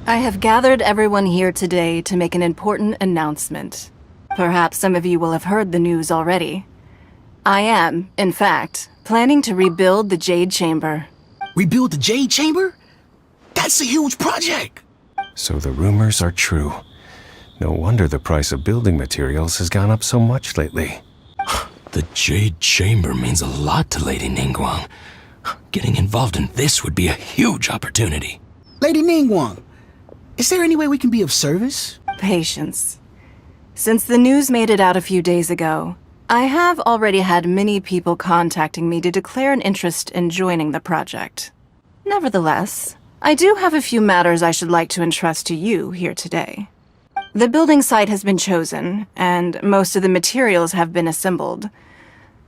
I have gathered everyone here today to make an important announcement. Perhaps some of you will have heard the news already. I am, in fact, planning to rebuild the Jade Chamber. Rebuild the Jade Chamber? That's a huge project! So the rumors are true. No wonder the price of building materials has gone up so much lately. The Jade Chamber means a lot to Lady Ningguang. Getting involved in this would be a huge opportunity. Lady Ningguang, is there any way we can be of service? Patience. Since the news made it out a few days ago, I have already had many people contacting me to declare an interest in joining the project. Nevertheless, I do have a few matters I should like to entrust to you here today. The building site has been chosen, and most of the materials have been assembled.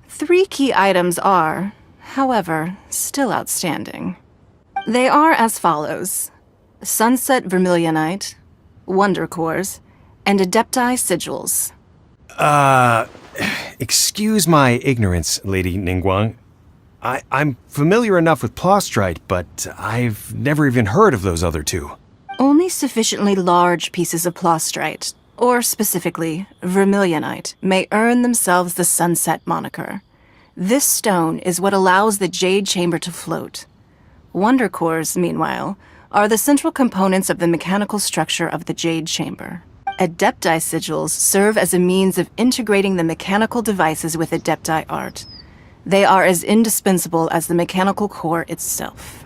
3 key items are, however, still outstanding. They are as follows: Sunset Vermilionite, Wonder Cores, and Adepti Sigils. Excuse my ignorance, Lady Ningguang. I'm familiar enough with Plostrite, but I've never even heard of those other 2. Only sufficiently large pieces of Plostrite, or specifically Vermilionite, may earn themselves the Sunset moniker. This stone is what allows the Jade Chamber to float. Wonder Cores, meanwhile, are the central components of the mechanical structure of the Jade Chamber. Adepti Sigils serve as a means of integrating the mechanical devices with Adepti art. They are as indispensable as the mechanical core itself.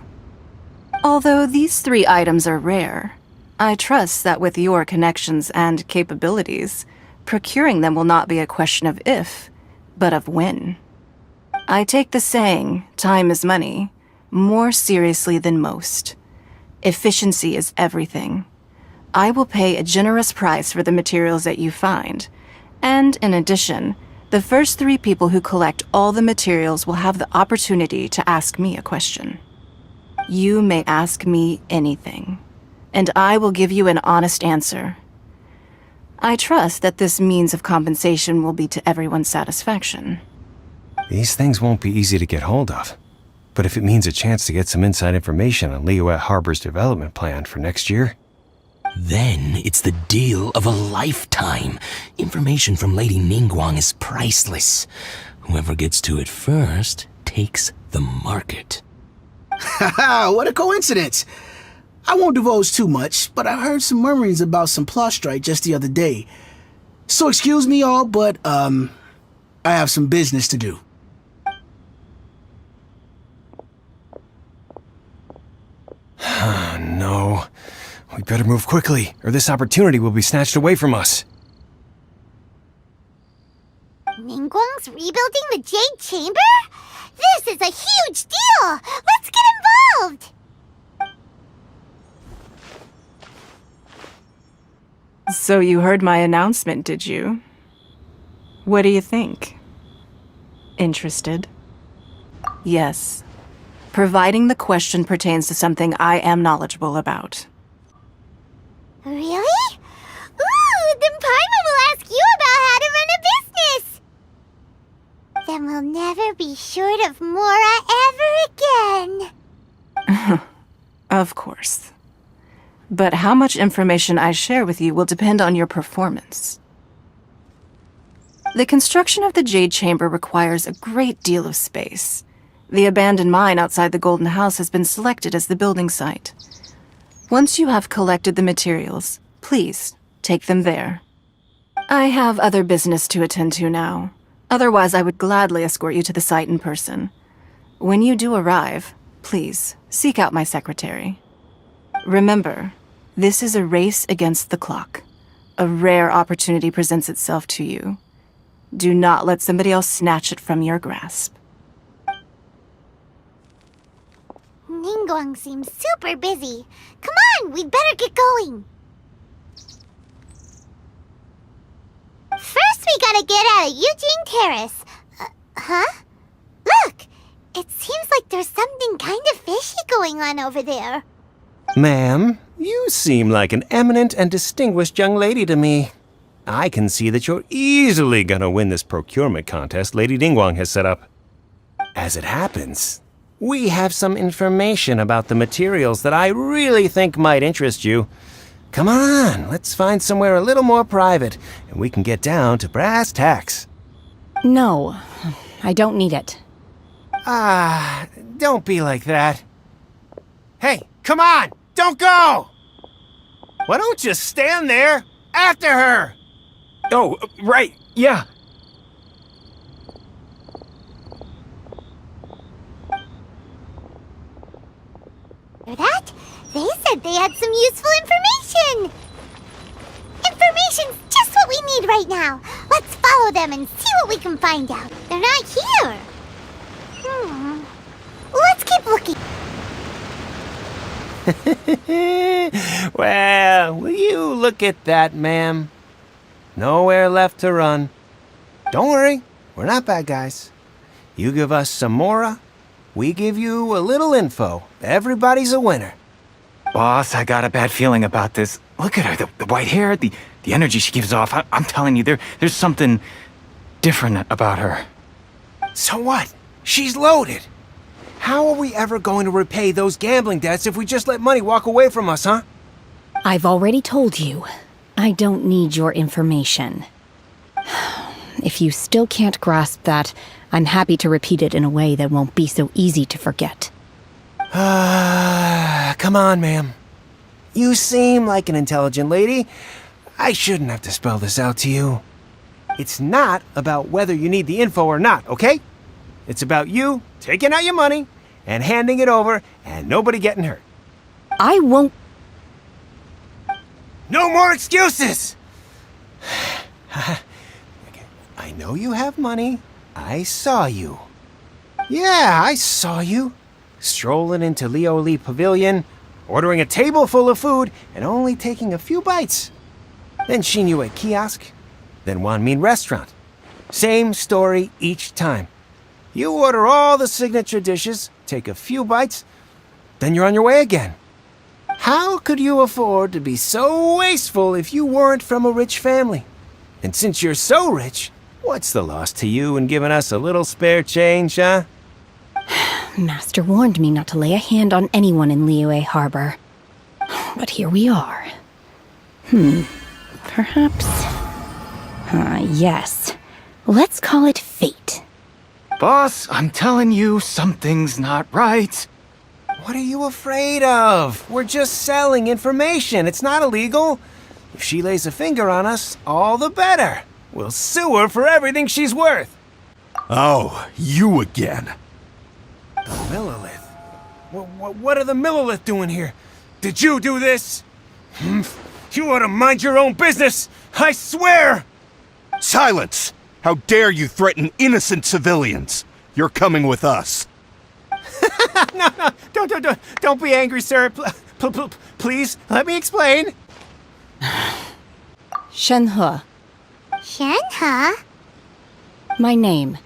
Although these 3 items are rare, I trust that with your connections and capabilities, procuring them will not be a question of if, but of when. I take the saying, time is money, more seriously than most. Efficiency is everything. I will pay a generous price for the materials that you find, and in addition, the first 3 people who collect all the materials will have the opportunity to ask me a question. You may ask me anything, and I will give you an honest answer. I trust that this means of compensation will be to everyone's satisfaction. These things won't be easy to get hold of. But if it means a chance to get some inside information on Liyuet Harbor's development plan for next year... Then it's the deal of a lifetime. Information from Lady Ningguang is priceless. Whoever gets to it first takes the market. Haha, what a coincidence! I won't divulge too much, but I heard some murmurings about some Plostrite just the other day. So excuse me all, but, I have some business to do. No. We better move quickly, or this opportunity will be snatched away from us. Ningguang's rebuilding the Jade Chamber? This is a huge deal! Let's get involved! So you heard my announcement, did you? What do you think? Interested? Yes. Providing the question pertains to something I am knowledgeable about. Really? Ooh, then Paimon will ask you about how to run a business! Then we'll never be short of Mora ever again. Of course. But how much information I share with you will depend on your performance. The construction of the Jade Chamber requires a great deal of space. The abandoned mine outside the Golden House has been selected as the building site. Once you have collected the materials, please take them there. I have other business to attend to now. Otherwise, I would gladly escort you to the site in person. When you do arrive, please seek out my secretary. Remember, this is a race against the clock. A rare opportunity presents itself to you. Do not let somebody else snatch it from your grasp. Ningguang seems super busy. Come on, we'd better get going. First, we gotta get out of Eugene Terrace. Huh? Look! It seems like there's something kind of fishy going on over there. Ma'am, you seem like an eminent and distinguished young lady to me. I can see that you're easily gonna win this procurement contest Lady Ningguang has set up. As it happens, We have some information about the materials that I really think might interest you. Come on, let's find somewhere a little more private, and we can get down to brass tacks. No, I don't need it. Don't be like that. Hey, come on! Don't go! Why don't you stand there after her? Oh, right, yeah. Hear that? They said they had some useful information! Information's just what we need right now. Let's follow them and see what we can find out. They're not here. Let's keep looking. Well, will you look at that, ma'am? Nowhere left to run. Don't worry, we're not bad guys. You give us some mora, we give you a little info. Everybody's a winner. Boss, I got a bad feeling about this. Look at her, the white hair, the energy she gives off. I'm telling you, there's something different about her. So what? She's loaded. How are we ever going to repay those gambling debts if we just let money walk away from us, huh? I've already told you, I don't need your information. If you still can't grasp that, I'm happy to repeat it in a way that won't be so easy to forget. Come on, ma'am. You seem like an intelligent lady. I shouldn't have to spell this out to you. It's not about whether you need the info or not, okay? It's about you taking out your money and handing it over and nobody getting hurt. I won't. No more excuses! I know you have money. I saw you. Yeah, I saw you. Strolling into Leo Lee Pavilion, ordering a table full of food, and only taking a few bites. Then Shinue Kiosk, then Wanmin Restaurant. Same story each time. You order all the signature dishes, take a few bites, then you're on your way again. How could you afford to be so wasteful if you weren't from a rich family? And since you're so rich, what's the loss to you in giving us a little spare change, huh? Master warned me not to lay a hand on anyone in Liyue Harbor. But here we are. Perhaps... yes. Let's call it fate. Boss, I'm telling you, something's not right. What are you afraid of? We're just selling information. It's not illegal. If she lays a finger on us, all the better. We'll sue her for everything she's worth. Oh, you again. The Millilith? What are the Millilith doing here? Did you do this? You ought to mind your own business! I swear! Silence! How dare you threaten innocent civilians? You're coming with us. No, don't be angry, sir. Please, let me explain. Shenhe, Shenhe? my name.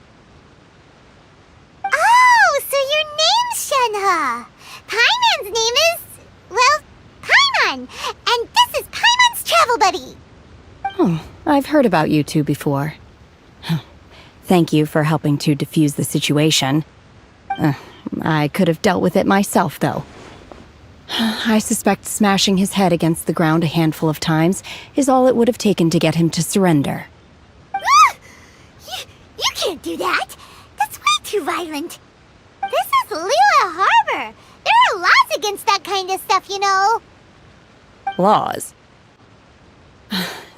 Oh, so your name's Shenhe. Paimon's name is, well, Paimon. And this is Paimon's travel buddy. Oh, I've heard about you two before. Thank you for helping to defuse the situation. I could have dealt with it myself, though. I suspect smashing his head against the ground a handful of times is all it would have taken to get him to surrender. You can't do that. That's way too violent. This is Liyue Harbor. There are laws against that kind of stuff, you know. Laws?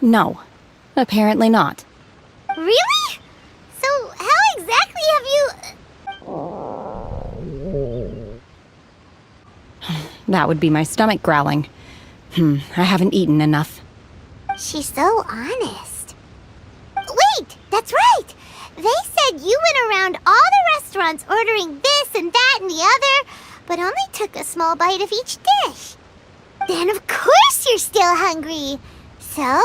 No, apparently not. Really? So how exactly have you... That would be my stomach growling. I haven't eaten enough. She's so honest. Wait, that's right. They said you went around all the restaurants ordering this and that and the other, but only took a small bite of each dish. Then of course you're still hungry. So,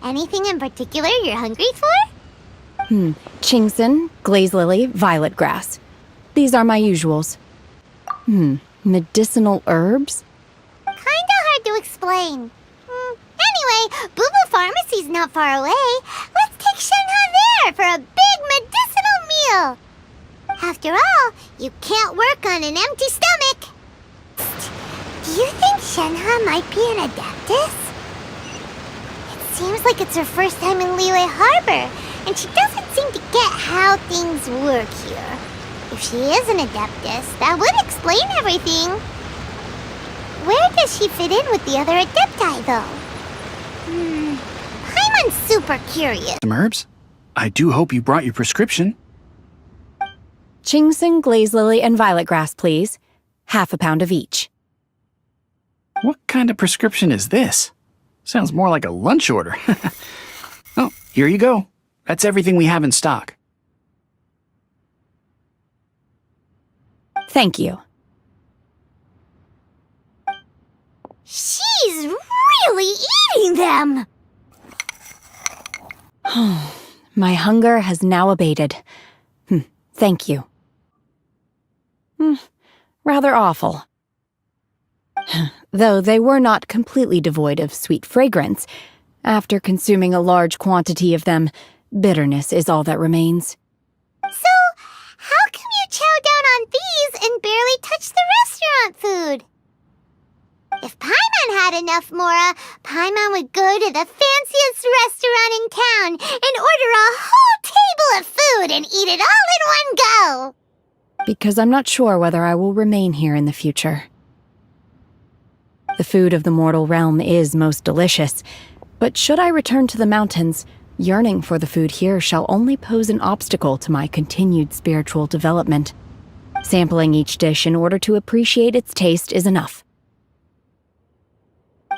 anything in particular you're hungry for? Chingson, glaze lily, violet grass. These are my usuals. Medicinal herbs? Kinda hard to explain. Anyway, Boo Pharmacy's not far away. Let's take Shenhe there for a big medicinal meal. After all, you can't work on an empty stomach. Do you think Shenhe might be an Adeptus? It seems like it's her first time in Liyue Harbor, and she doesn't seem to get how things work here. If she is an Adeptus, that would explain everything. Where does she fit in with the other Adepti, though? Paimon's super curious. Some herbs? I do hope you brought your prescription. Chingsing, glaze lily, and violet grass, please. Half a pound of each. What kind of prescription is this? Sounds more like a lunch order. Oh, here you go. That's everything we have in stock. Thank you. She's really eating them! My hunger has now abated. Thank you. Rather awful. Though they were not completely devoid of sweet fragrance, after consuming a large quantity of them, bitterness is all that remains. So, how come you chow down on these and barely touch the restaurant food? If Paimon had enough Mora, Paimon would go to the fanciest restaurant in town and order a whole table of food and eat it all in one go. Because I'm not sure whether I will remain here in the future. The food of the mortal realm is most delicious, but should I return to the mountains, yearning for the food here shall only pose an obstacle to my continued spiritual development. Sampling each dish in order to appreciate its taste is enough.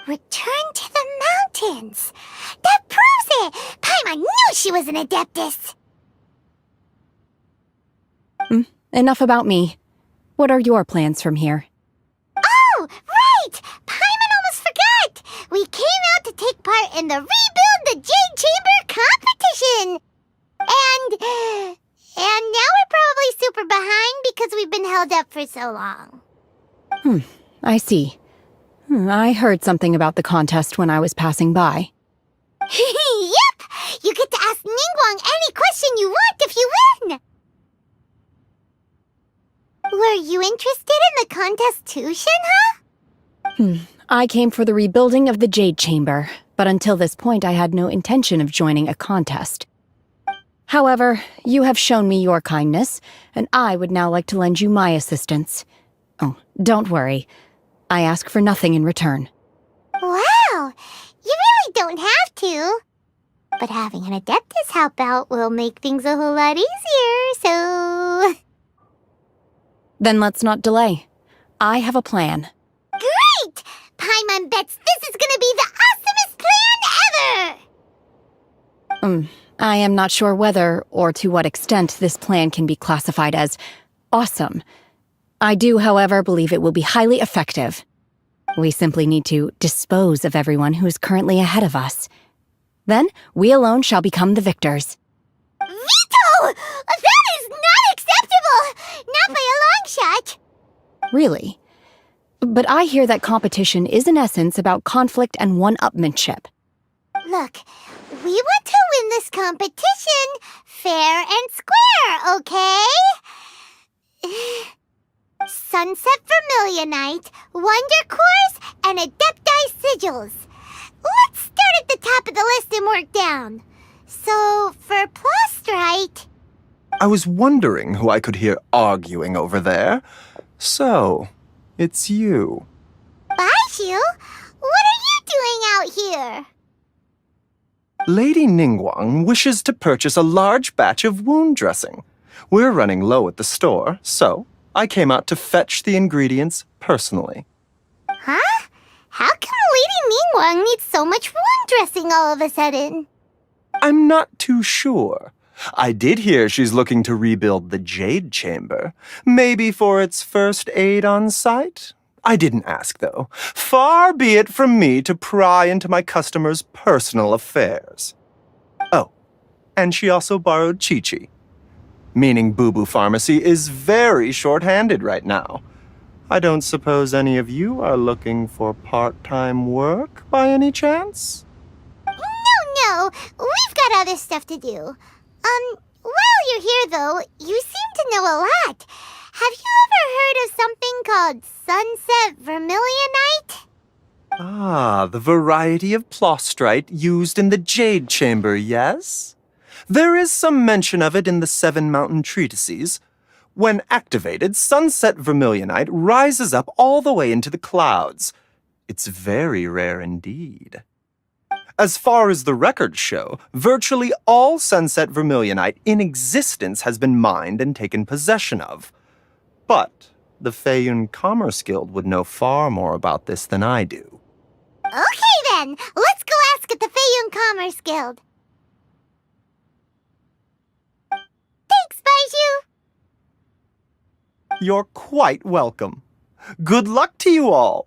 Return to the mountains! That proves it! Paimon knew she was an Adeptus! Enough about me. What are your plans from here? Oh, right! Paimon almost forgot! We came out to take part in the Rebuild the Jade Chamber competition! And now we're probably super behind because we've been held up for so long. I see. I heard something about the contest when I was passing by. Yep! You get to ask Ningguang any question you want if you win! Were you interested in the contest too, Shenhe? I came for the rebuilding of the Jade Chamber, but until this point I had no intention of joining a contest. However, you have shown me your kindness, and I would now like to lend you my assistance. Oh, don't worry. I ask for nothing in return. Wow! You really don't have to. But having an Adeptus help out will make things a whole lot easier, so... Then let's not delay. I have a plan. Great! Paimon bets this is gonna be the awesomest plan ever! I am not sure whether or to what extent this plan can be classified as awesome. I do, however, believe it will be highly effective. We simply need to dispose of everyone who is currently ahead of us. Then, we alone shall become the victors. Veto! That is not acceptable! Not by a long shot! Really? But I hear that competition is in essence about conflict and one-upmanship. Look, we want to win this competition fair and square, okay? Sunset Vermilionite, Wonder Cores, and Adepti Sigils. Let's start at the top of the list and work down. So, for Plustrite... I was wondering who I could hear arguing over there. So, it's you. Baishu? What are you doing out here? Lady Ningguang wishes to purchase a large batch of wound dressing. We're running low at the store, so I came out to fetch the ingredients personally. Huh? How come Lady Ningguang needs so much wound dressing all of a sudden? I'm not too sure. I did hear she's looking to rebuild the Jade Chamber. Maybe for its first aid on site? I didn't ask, though. Far be it from me to pry into my customers' personal affairs. Oh, and she also borrowed Chi-Chi. Meaning Boo Boo Pharmacy is very short-handed right now. I don't suppose any of you are looking for part-time work by any chance? No, we've got other stuff to do. While you're here, though, you seem to know a lot. Have you ever heard of something called sunset vermilionite? Ah, the variety of plostrite used in the Jade Chamber, yes? There is some mention of it in the Seven Mountain Treatises. When activated, sunset vermilionite rises up all the way into the clouds. It's very rare indeed. As far as the records show, virtually all sunset vermilionite in existence has been mined and taken possession of. But the Feiyun Commerce Guild would know far more about this than I do. Okay then, let's go ask at the Feiyun Commerce Guild. Thanks, Baiju. You're quite welcome. Good luck to you all.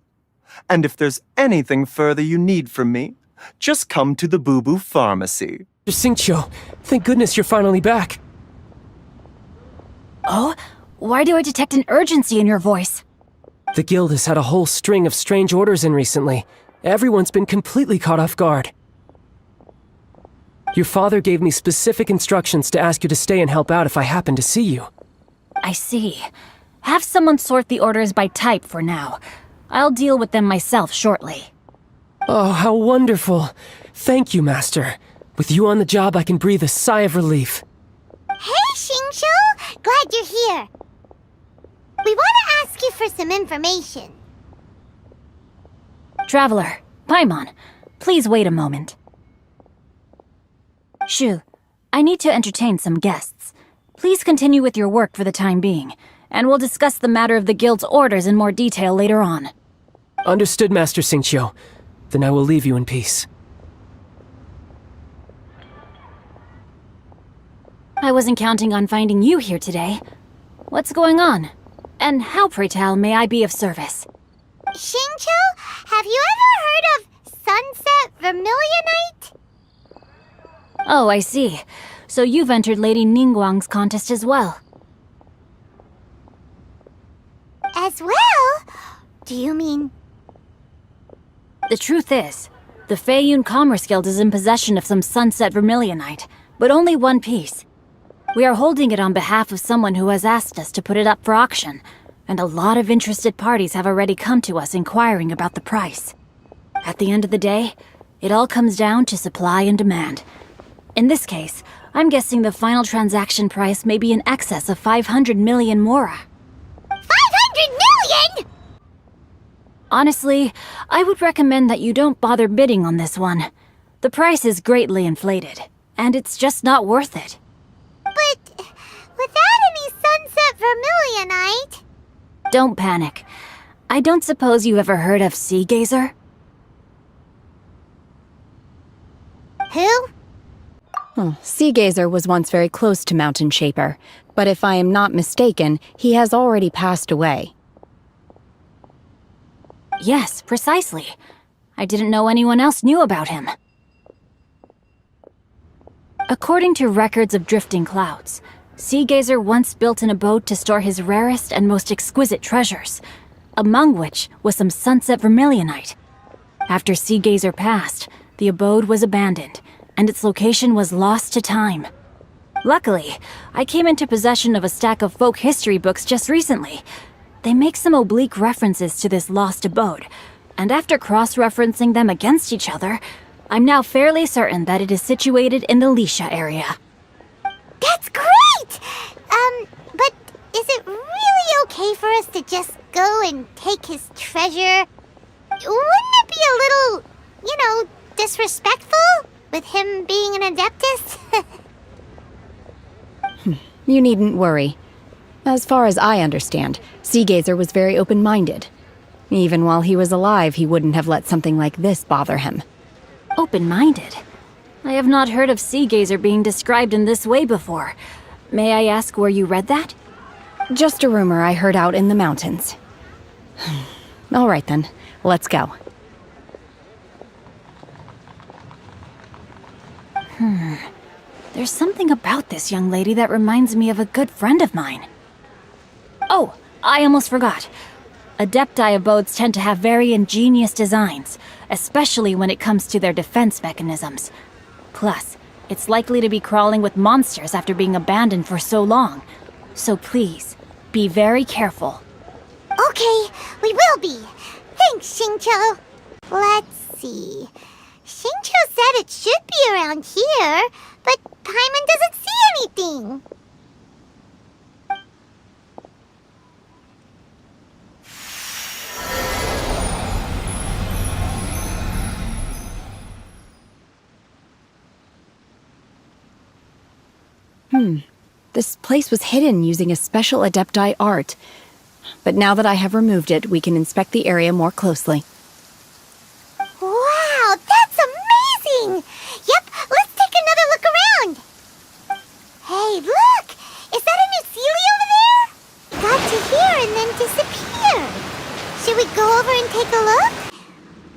And if there's anything further you need from me, just come to the Boo Boo Pharmacy. Xingqiu, thank goodness you're finally back. Oh? Why do I detect an urgency in your voice? The guild has had a whole string of strange orders in recently. Everyone's been completely caught off guard. Your father gave me specific instructions to ask you to stay and help out if I happen to see you. I see. Have someone sort the orders by type for now. I'll deal with them myself shortly. Oh, how wonderful. Thank you, Master. With you on the job, I can breathe a sigh of relief. Hey, Xingqiu! Glad you're here. We want to ask you for some information. Traveler, Paimon, please wait a moment. Shu, I need to entertain some guests. Please continue with your work for the time being, and we'll discuss the matter of the guild's orders in more detail later on. Understood, Master Xingqiu. Then I will leave you in peace. I wasn't counting on finding you here today. What's going on? And how, pray tell, may I be of service? Xingqiu, have you ever heard of sunset vermilionite? Oh, I see. So you've entered Lady Ningguang's contest as well. As well? Do you mean... The truth is, the Feiyun Commerce Guild is in possession of some sunset vermilionite, but only one piece. We are holding it on behalf of someone who has asked us to put it up for auction, and a lot of interested parties have already come to us inquiring about the price. At the end of the day, it all comes down to supply and demand. In this case, I'm guessing the final transaction price may be in excess of 500 million mora. 500 million?! Honestly, I would recommend that you don't bother bidding on this one. The price is greatly inflated, and it's just not worth it. But without any sunset vermilionite... Don't panic. I don't suppose you ever heard of Sea Gazer? Who? Sea Gazer was once very close to Mountain Shaper, but if I am not mistaken, he has already passed away. Yes, precisely. I didn't know anyone else knew about him. According to records of drifting clouds, Sea Gazer once built an abode to store his rarest and most exquisite treasures, among which was some sunset vermilionite. After Sea Gazer passed, the abode was abandoned, and its location was lost to time. Luckily, I came into possession of a stack of folk history books just recently. They make some oblique references to this lost abode, and after cross-referencing them against each other, I'm now fairly certain that it is situated in the Lisha area. That's great! But is it really okay for us to just go and take his treasure? Wouldn't it be a little, disrespectful? With him being an Adeptus? You needn't worry. As far as I understand, Sea Gazer was very open-minded. Even while he was alive, he wouldn't have let something like this bother him. Open-minded? I have not heard of Sea Gazer being described in this way before. May I ask where you read that? Just a rumor I heard out in the mountains. All right then, let's go. There's something about this young lady that reminds me of a good friend of mine. Oh, I almost forgot. Adepti abodes tend to have very ingenious designs, especially when it comes to their defense mechanisms. Plus, It's likely to be crawling with monsters after being abandoned for so long. So please, be very careful. Okay, we will be. Thanks, Xingqiu. Let's see. Xingqiu said it should be around here, but Paimon doesn't see anything. This place was hidden using a special Adepti art. But now that I have removed it, we can inspect the area more closely. Wow, that's amazing! Yep, let's take another look around. Hey, look! Is that a new Sealy over there? It got to here and then disappeared. Should we go over and take a look?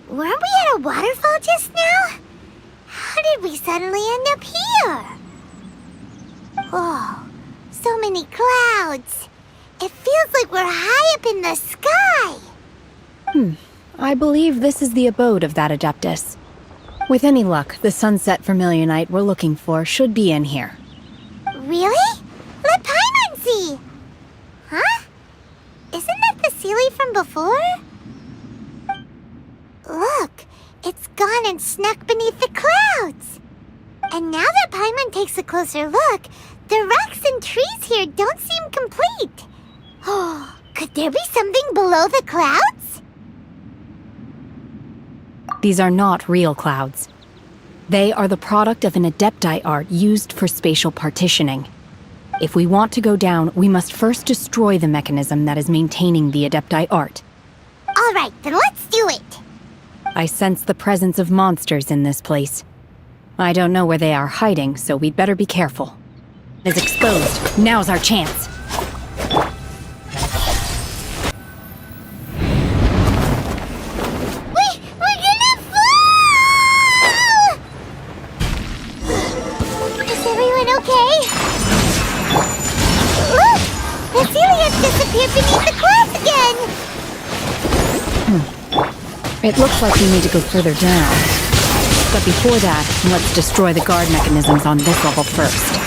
Weren't we at a waterfall just now? How did we suddenly end up here? Oh, so many clouds. It feels like we're high up in the sky. I believe this is the abode of that Adeptus. With any luck, the sunset vermilionite we're looking for should be in here. Really? Let Paimon see. Huh? Isn't that the Sealy from before? Look, it's gone and snuck beneath the clouds. And now that Paimon takes a closer look, the rocks and trees here don't seem complete. Oh, could there be something below the clouds? These are not real clouds. They are the product of an Adepti art used for spatial partitioning. If we want to go down, we must first destroy the mechanism that is maintaining the Adepti art. All right, then let's do it. I sense the presence of monsters in this place. I don't know where they are hiding, so we'd better be careful. It is exposed. Now's our chance. We're gonna fall! Is everyone okay? Look! The Sealy has disappeared beneath the clouds again! It looks like we need to go further down. But before that, let's destroy the guard mechanisms on this level first.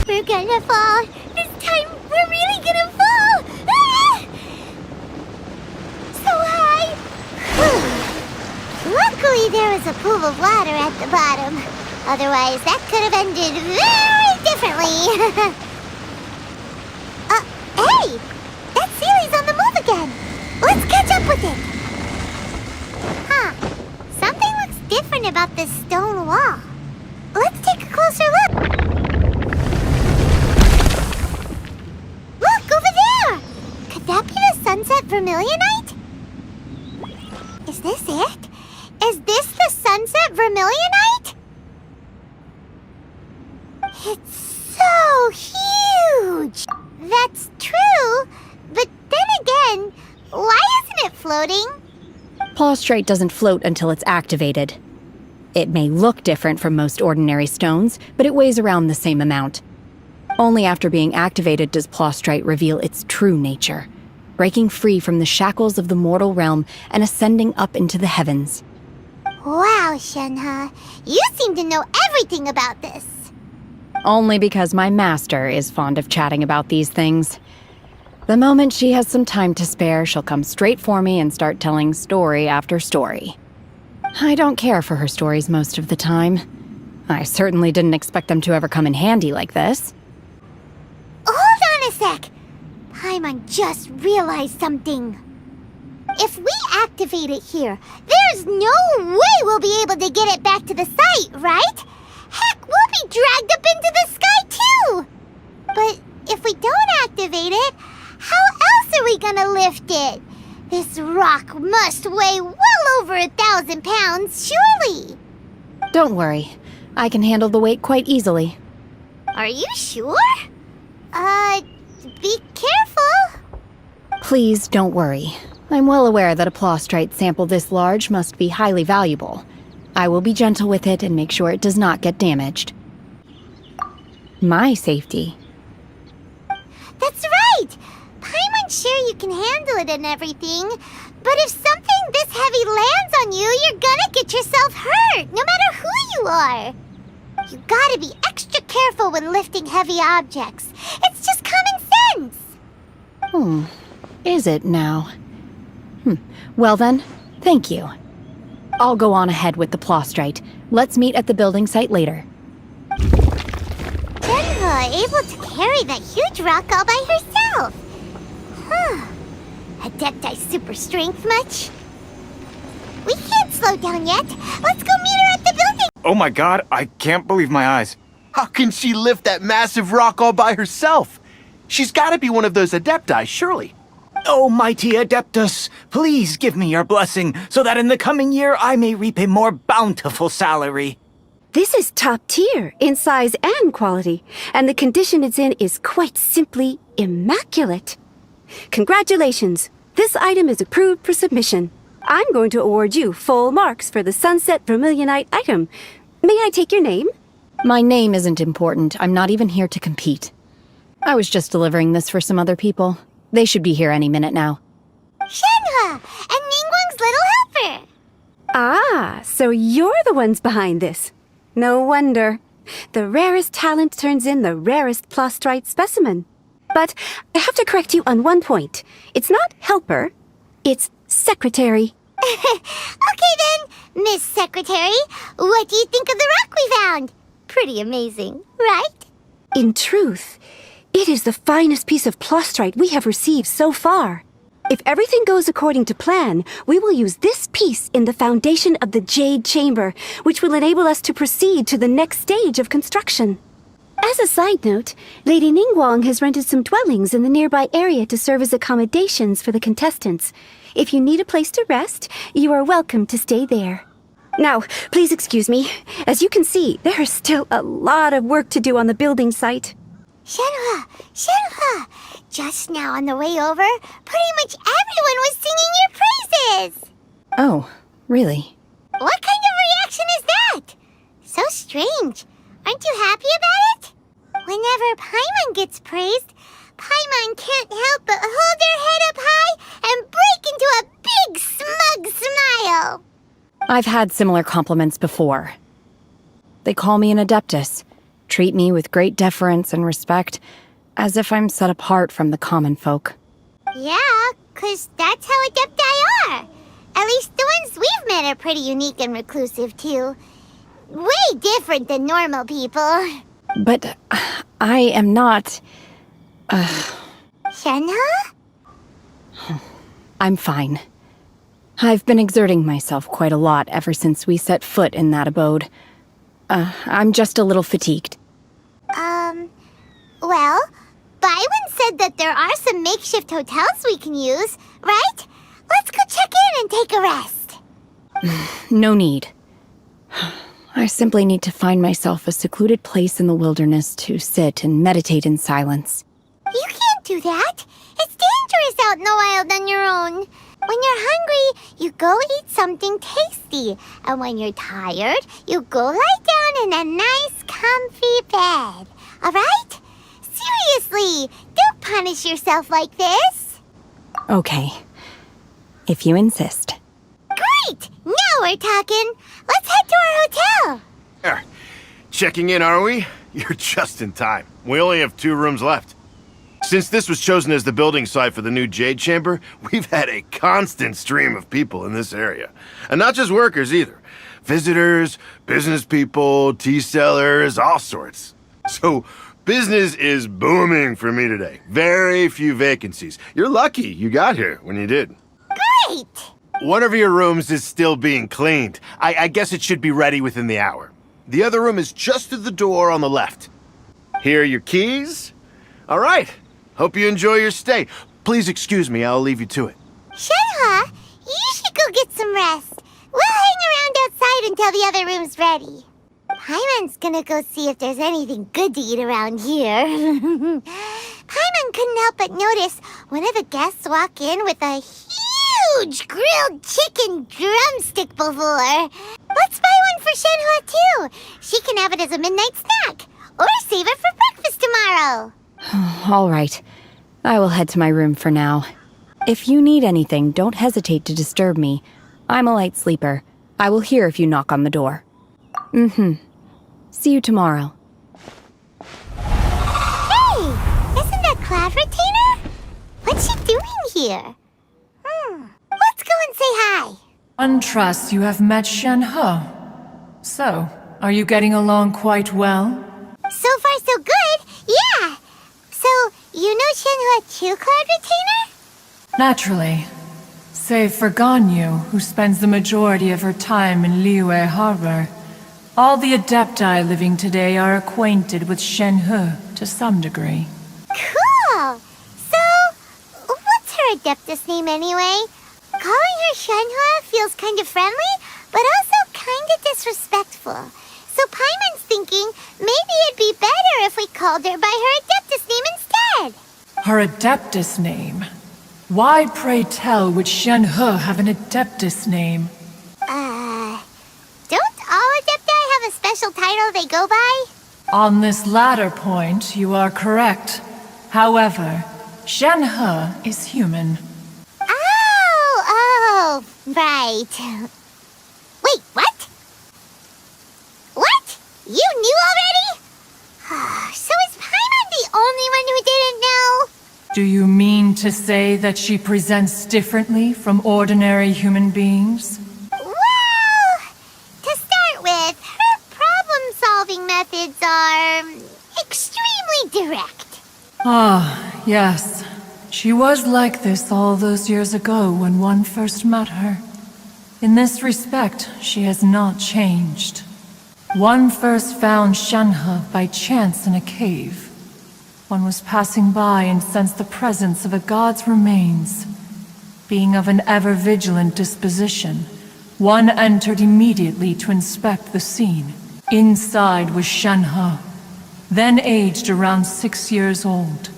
We're gonna fall! This time, we're really gonna fall! Ah! So high! Luckily, there was a pool of water at the bottom. Otherwise, that could have ended very differently. Hey! That Sealy's on the move again! Let's catch up with it! Huh. Something looks different about this stone wall. Let's take a closer look. Look, over there! Could that be the sunset vermilionite? Is this it? Is this the sunset vermilionite? It's so huge! That's true, but then again, why isn't it floating? Plaustrite doesn't float until it's activated. It may look different from most ordinary stones, but it weighs around the same amount. Only after being activated does Plaustrite reveal its true nature, breaking free from the shackles of the mortal realm and ascending up into the heavens. Wow, Shenhe, you seem to know everything about this. Only because my master is fond of chatting about these things. The moment she has some time to spare, she'll come straight for me and start telling story after story. I don't care for her stories most of the time. I certainly didn't expect them to ever come in handy like this. Hold on a sec. Paimon just realized something. If we activate it here, there's no way we'll be able to get it back to the site, right? Heck, we'll be dragged up into the sky too! But if we don't activate it, how else are we gonna lift it? This rock must weigh well over 1,000 pounds, surely! Don't worry. I can handle the weight quite easily. Are you sure? Be careful! Please don't worry. I'm well aware that a Plaustrite sample this large must be highly valuable. I will be gentle with it and make sure it does not get damaged. My safety That's right! Paimon's sure you can handle it and everything, but if something this heavy lands on you, you're gonna get yourself hurt, no matter who you are. You gotta be extra careful when lifting heavy objects. It's just common sense. Is it now? Well then, thank you. I'll go on ahead with the plostrite. Let's meet at the building site later. Shenhe able to carry that huge rock all by herself. Huh. Adepti super strength much? We can't slow down yet. Let's go meet her at the building. Oh my god, I can't believe my eyes. How can she lift that massive rock all by herself? She's gotta be one of those Adepti, surely. Oh, mighty Adeptus, please give me your blessing so that in the coming year I may reap a more bountiful salary. This is top tier in size and quality, and the condition it's in is quite simply immaculate. Congratulations! This item is approved for submission. I'm going to award you full marks for the Sunset Vermilionite item. May I take your name? My name isn't important. I'm not even here to compete. I was just delivering this for some other people. They should be here any minute now. Shenhe! And Ningguang's little helper! Ah, so you're the ones behind this. No wonder. The rarest talent turns in the rarest plostrite specimen. But I have to correct you on one point. It's not helper, it's secretary. Okay then, Miss Secretary, what do you think of the rock we found? Pretty amazing, right? In truth, it is the finest piece of plostrite we have received so far. If everything goes according to plan, we will use this piece in the foundation of the Jade Chamber, which will enable us to proceed to the next stage of construction. As a side note, Lady Ningguang has rented some dwellings in the nearby area to serve as accommodations for the contestants. If you need a place to rest, you are welcome to stay there. Now, please excuse me. As you can see, there is still a lot of work to do on the building site. Shenhe! Just now on the way over, pretty much everyone was singing your praises! Oh, really? What kind of reaction is that? So strange. Aren't you happy about it? Whenever Paimon gets praised, Paimon can't help but hold her head up high and break into a big smug smile. I've had similar compliments before. They call me an Adeptus, treat me with great deference and respect, as if I'm set apart from the common folk. Yeah, 'cause that's how Adepti are. At least the ones we've met are pretty unique and reclusive, too. Way different than normal people. But I am not... Shenhe? I'm fine. I've been exerting myself quite a lot ever since we set foot in that abode. I'm just a little fatigued. Well, Byron said that there are some makeshift hotels we can use, right? Let's go check in and take a rest. No need. I simply need to find myself a secluded place in the wilderness to sit and meditate in silence. You can't do that. It's dangerous out in the wild on your own. When you're hungry, you go eat something tasty. And when you're tired, you go lie down in a nice, comfy bed. All right? Seriously, don't punish yourself like this. Okay. If you insist. Great! Now we're talking. Let's head to our hotel. Checking in, are we? You're just in time. We only have 2 rooms left. Since this was chosen as the building site for the new Jade Chamber, we've had a constant stream of people in this area. And not just workers either. Visitors, business people, tea sellers, all sorts. So, business is booming for me today. Very few vacancies. You're lucky you got here when you did. Great! One of your rooms is still being cleaned. I guess it should be ready within the hour. The other room is just through the door on the left. Here are your keys. All right. Hope you enjoy your stay. Please excuse me, I'll leave you to it. Shenhe, you should go get some rest. We'll hang around outside until the other room's ready. Paimon's gonna go see if there's anything good to eat around here. Paimon couldn't help but notice one of the guests walk in with a huge grilled chicken drumstick before. Let's buy one for Shenhe too. She can have it. have it as a midnight snack. Or save it for breakfast tomorrow. All right. I will head to my room for now. If you need anything, don't hesitate to disturb me. I'm a light sleeper. I will hear if you knock on the door. See you tomorrow. Hey! Isn't that Cloud Retainer? What's she doing here? Let's go and say hi. One trusts you have met Shen-He. So, are you getting along quite well? So far, so good. Yeah. So, you know Shen-He too, Cloud Retainer? Naturally. Save for Ganyu, who spends the majority of her time in Liyue Harbor. All the Adepti living today are acquainted with Shen-He to some degree. Cool. So, what's her Adeptus name anyway? Calling her Shen-He feels kind of friendly, but also kind of disrespectful. So Paimon's thinking maybe it'd be better if we called her by her Adeptus name instead. Her Adeptus name? Why, pray tell, would Shen-He have an Adeptus name? Don't all Adepti have a special title they go by? On this latter point, you are correct. However, Shen-He is human. Oh, right. Wait, what? What? You knew already? So is Paimon the only one who didn't know? Do you mean to say that she presents differently from ordinary human beings? Well, to start with, her problem-solving methods are extremely direct. Ah, yes. She was like this all those years ago when one first met her. In this respect, she has not changed. One first found Shen-He by chance in a cave. One was passing by and sensed the presence of a god's remains. Being of an ever-vigilant disposition, one entered immediately to inspect the scene. Inside was Shen-He, then aged around 6 years old.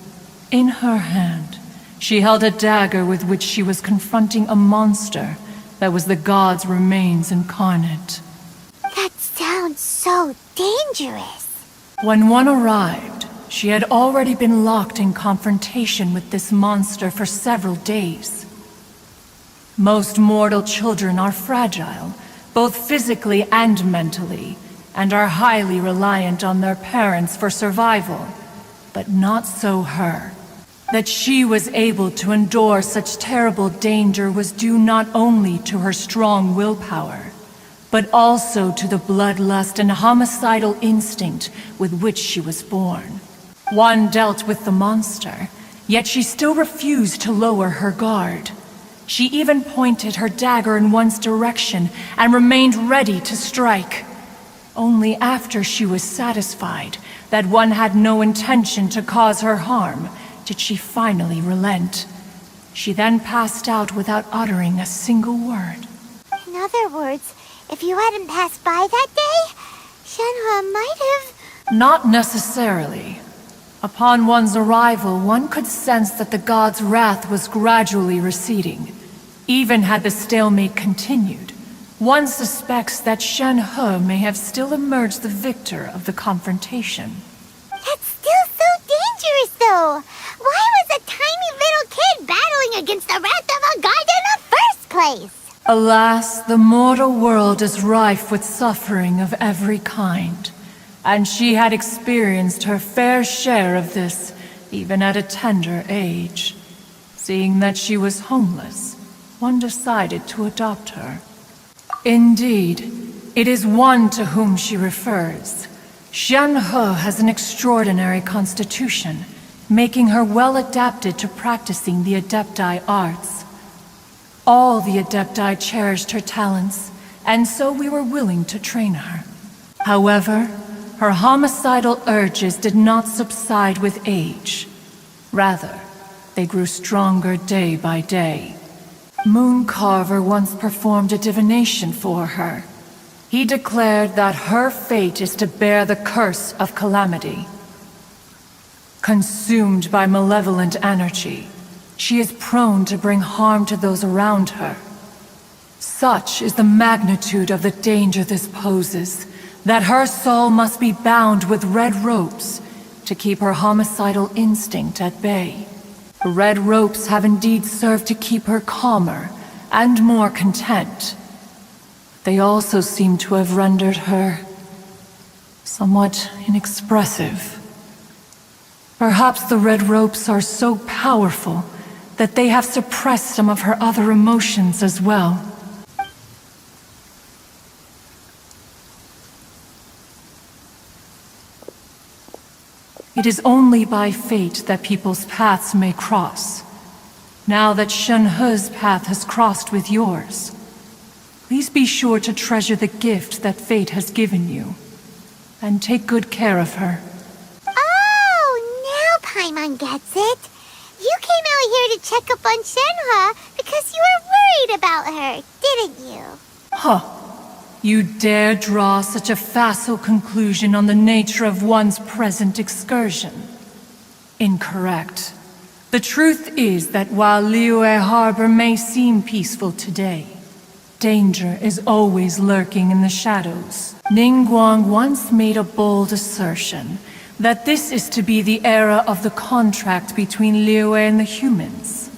In her hand, she held a dagger with which she was confronting a monster that was the god's remains incarnate. That sounds so dangerous. When one arrived, she had already been locked in confrontation with this monster for several days. Most mortal children are fragile, both physically and mentally, and are highly reliant on their parents for survival. But not so her. That she was able to endure such terrible danger was due not only to her strong willpower, but also to the bloodlust and homicidal instinct with which she was born. One dealt with the monster, yet she still refused to lower her guard. She even pointed her dagger in one's direction and remained ready to strike. Only after she was satisfied that one had no intention to cause her harm did she finally relent. She then passed out without uttering a single word. In other words, if you hadn't passed by that day, Shen-He might have... Not necessarily. Upon one's arrival, one could sense that the god's wrath was gradually receding. Even had the stalemate continued, one suspects that Shen-He may have still emerged the victor of the confrontation. That's still so dangerous, though. Why was a tiny little kid battling against the wrath of a god in the first place? Alas, the mortal world is rife with suffering of every kind, and she had experienced her fair share of this, even at a tender age. Seeing that she was homeless, one decided to adopt her. Indeed, it is one to whom she refers. Shen-He has an extraordinary constitution, making her well adapted to practicing the Adepti arts. All the Adepti cherished her talents, and so we were willing to train her. However, her homicidal urges did not subside with age. Rather, they grew stronger day by day. Mooncarver once performed a divination for her. He declared that her fate is to bear the curse of calamity. Consumed by malevolent energy, she is prone to bring harm to those around her. Such is the magnitude of the danger this poses, that her soul must be bound with red ropes to keep her homicidal instinct at bay. The red ropes have indeed served to keep her calmer and more content. They also seem to have rendered her somewhat inexpressive. Perhaps the red ropes are so powerful that they have suppressed some of her other emotions as well. It is only by fate that people's paths may cross. Now that Shenhe's path has crossed with yours, please be sure to treasure the gift that fate has given you, and take good care of her. Oh, now Paimon gets it. You came out here to check up on Shenhe because you were worried about her, didn't you? Huh. You dare draw such a facile conclusion on the nature of one's present excursion? Incorrect. The truth is that while Liyue Harbor may seem peaceful today, danger is always lurking in the shadows. Ningguang once made a bold assertion that this is to be the era of the contract between Liyue and the humans.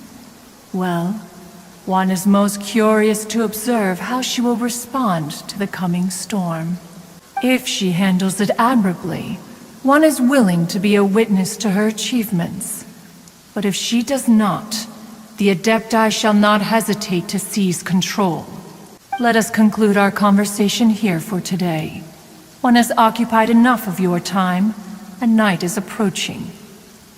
Well, one is most curious to observe how she will respond to the coming storm. If she handles it admirably, one is willing to be a witness to her achievements. But if she does not, the Adepti shall not hesitate to seize control. Let us conclude our conversation here for today. One has occupied enough of your time, and night is approaching.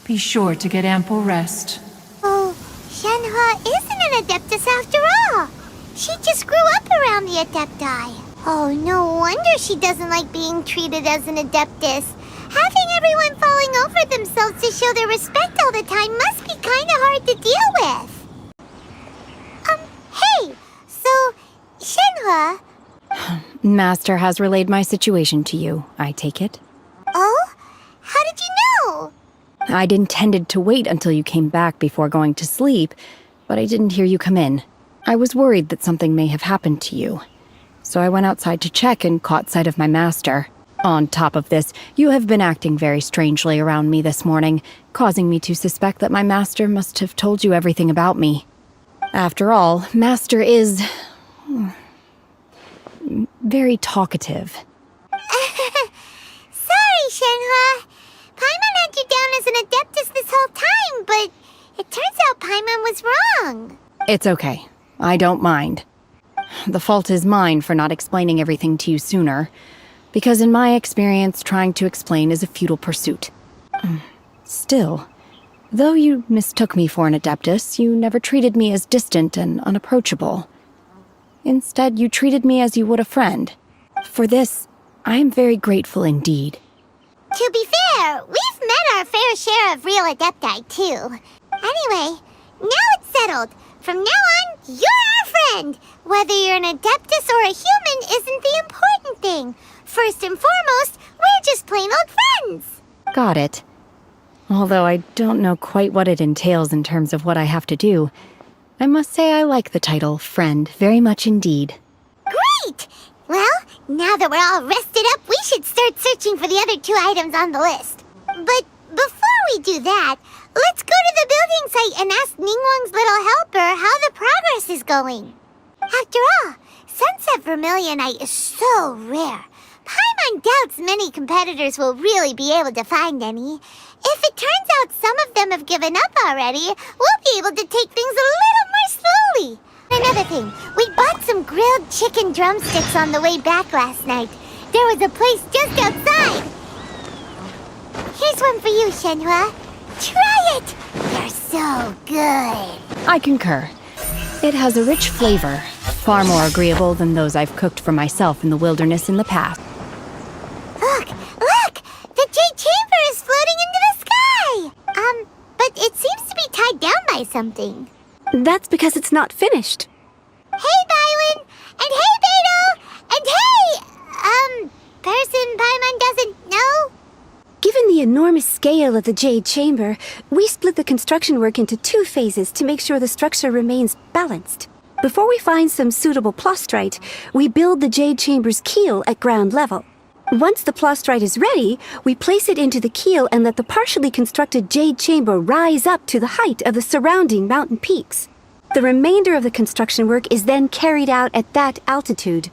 Be sure to get ample rest. Oh, Shenhe isn't an Adeptus after all. She just grew up around the Adepti. Oh, no wonder she doesn't like being treated as an Adeptus. Having everyone falling over themselves to show their respect all the time must be kinda hard to deal with. Hey, so, Shenhe... Master has relayed my situation to you, I take it. Oh? How did you know? I'd intended to wait until you came back before going to sleep, but I didn't hear you come in. I was worried that something may have happened to you. So I went outside to check and caught sight of my master. On top of this, you have been acting very strangely around me this morning, causing me to suspect that my master must have told you everything about me. After all, Master is... very talkative. Sorry, Shenhe. Paimon had you down as an Adeptus this whole time, but it turns out Paimon was wrong. It's okay. I don't mind. The fault is mine for not explaining everything to you sooner, because in my experience, trying to explain is a futile pursuit. Still, though you mistook me for an Adeptus, you never treated me as distant and unapproachable. Instead, you treated me as you would a friend. For this, I am very grateful indeed. To be fair, we've met our fair share of real Adepti, too. Anyway, now it's settled. From now on, you're our friend. Whether you're an Adeptus or a human isn't the important thing. First and foremost, we're just plain old friends. Got it. Although I don't know quite what it entails in terms of what I have to do, I must say I like the title friend very much indeed. Great! Well, now that we're all rested up, we should start searching for the other 2 items on the list. But before we do that, let's go to the building site and ask Ningguang's little helper how the progress is going. After all, Sunset Vermilionite is so rare. Paimon doubts many competitors will really be able to find any. If it turns out some of them have given up already, we'll be able to take things a little more slowly. Another thing, we bought some grilled chicken drumsticks on the way back last night. There was a place just outside. Here's one for you, Shenhe. Try it! They're so good. I concur. It has a rich flavor, far more agreeable than those I've cooked for myself in the wilderness in the past. Look! Look! The Jade Chamber is floating into the sky! But it seems to be tied down by something. That's because it's not finished. Hey, Bylin! And hey, Beto! And hey! Person Paimon doesn't know? Given the enormous scale of the Jade Chamber, we split the construction work into 2 phases to make sure the structure remains balanced. Before we find some suitable plastrite, we build the Jade Chamber's keel at ground level. Once the plastrite is ready, we place it into the keel and let the partially constructed jade chamber rise up to the height of the surrounding mountain peaks. The remainder of the construction work is then carried out at that altitude.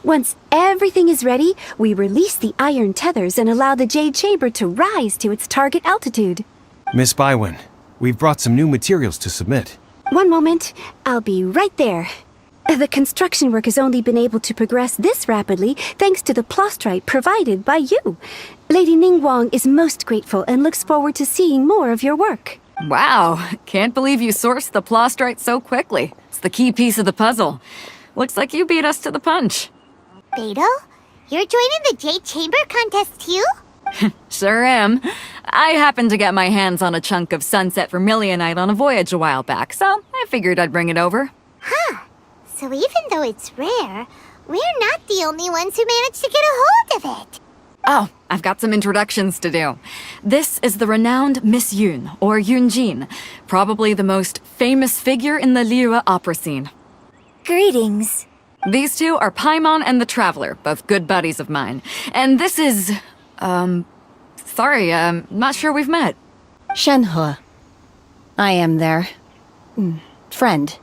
Once everything is ready, we release the iron tethers and allow the jade chamber to rise to its target altitude. Miss Bywin, we've brought some new materials to submit. One moment, I'll be right there. The construction work has only been able to progress this rapidly thanks to the plastrite provided by you. Lady Ningguang is most grateful and looks forward to seeing more of your work. Wow, can't believe you sourced the plastrite so quickly. It's the key piece of the puzzle. Looks like you beat us to the punch. Beidou, you're joining the Jade Chamber contest too? Sure am. I happened to get my hands on a chunk of sunset vermilionite on a voyage a while back, so I figured I'd bring it over. Huh. So even though it's rare, we're not the only ones who managed to get a hold of it. Oh, I've got some introductions to do. This is the renowned Miss Yun, or Yunjin, probably the most famous figure in the Liyue opera scene. Greetings. These two are Paimon and the Traveler, both good buddies of mine. And this is... not sure we've met. Shenhe. I am their... friend.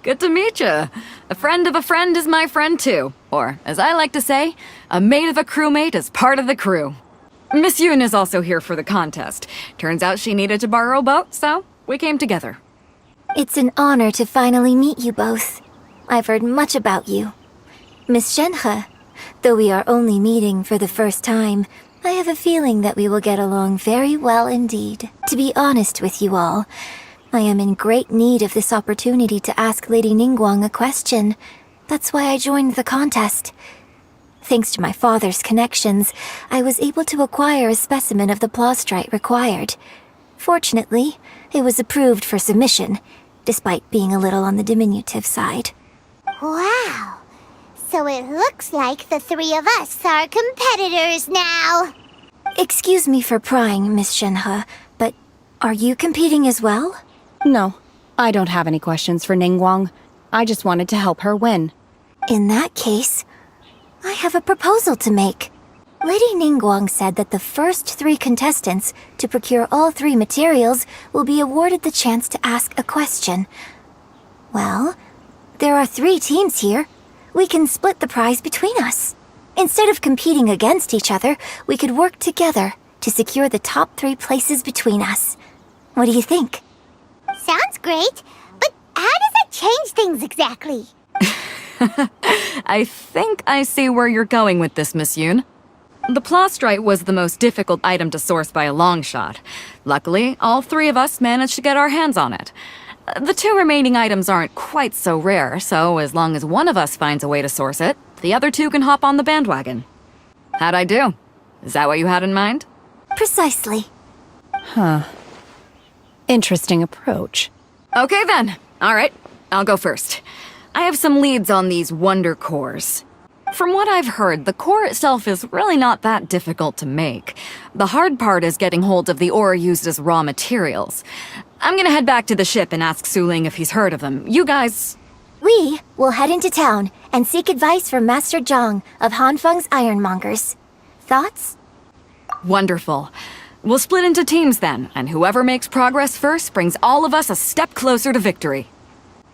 Good to meet you. A friend of a friend is my friend too. Or, as I like to say, a mate of a crewmate is part of the crew. Miss Yun is also here for the contest. Turns out she needed to borrow a boat, so we came together. It's an honor to finally meet you both. I've heard much about you. Miss Shenhe, though we are only meeting for the first time, I have a feeling that we will get along very well indeed. To be honest with you all, I am in great need of this opportunity to ask Lady Ningguang a question. That's why I joined the contest. Thanks to my father's connections, I was able to acquire a specimen of the plastrite required. Fortunately, it was approved for submission, despite being a little on the diminutive side. Wow! So it looks like the three of us are competitors now! Excuse me for prying, Miss Shenhe, but are you competing as well? No, I don't have any questions for Ningguang. I just wanted to help her win. In that case, I have a proposal to make. Lady Ningguang said that the first 3 contestants to procure all 3 materials will be awarded the chance to ask a question. Well, there are 3 teams here. We can split the prize between us. Instead of competing against each other, we could work together to secure the top 3 places between us. What do you think? Sounds great, but how does it change things exactly? I think I see where you're going with this, Miss Yun. The plastrite was the most difficult item to source by a long shot. Luckily, all 3 of us managed to get our hands on it. The 2 remaining items aren't quite so rare, so as long as one of us finds a way to source it, the other 2 can hop on the bandwagon. How'd I do? Is that what you had in mind? Precisely. Huh. Interesting approach. Okay then. All right, I'll go first. I have some leads on these wonder cores. From what I've heard, the core itself is really not that difficult to make. The hard part is getting hold of the ore used as raw materials. I'm gonna head back to the ship and ask Suling if he's heard of them. You guys... We will head into town and seek advice from Master Zhang of Hanfeng's Ironmongers. Thoughts? Wonderful. We'll split into teams then, and whoever makes progress first brings all of us a step closer to victory.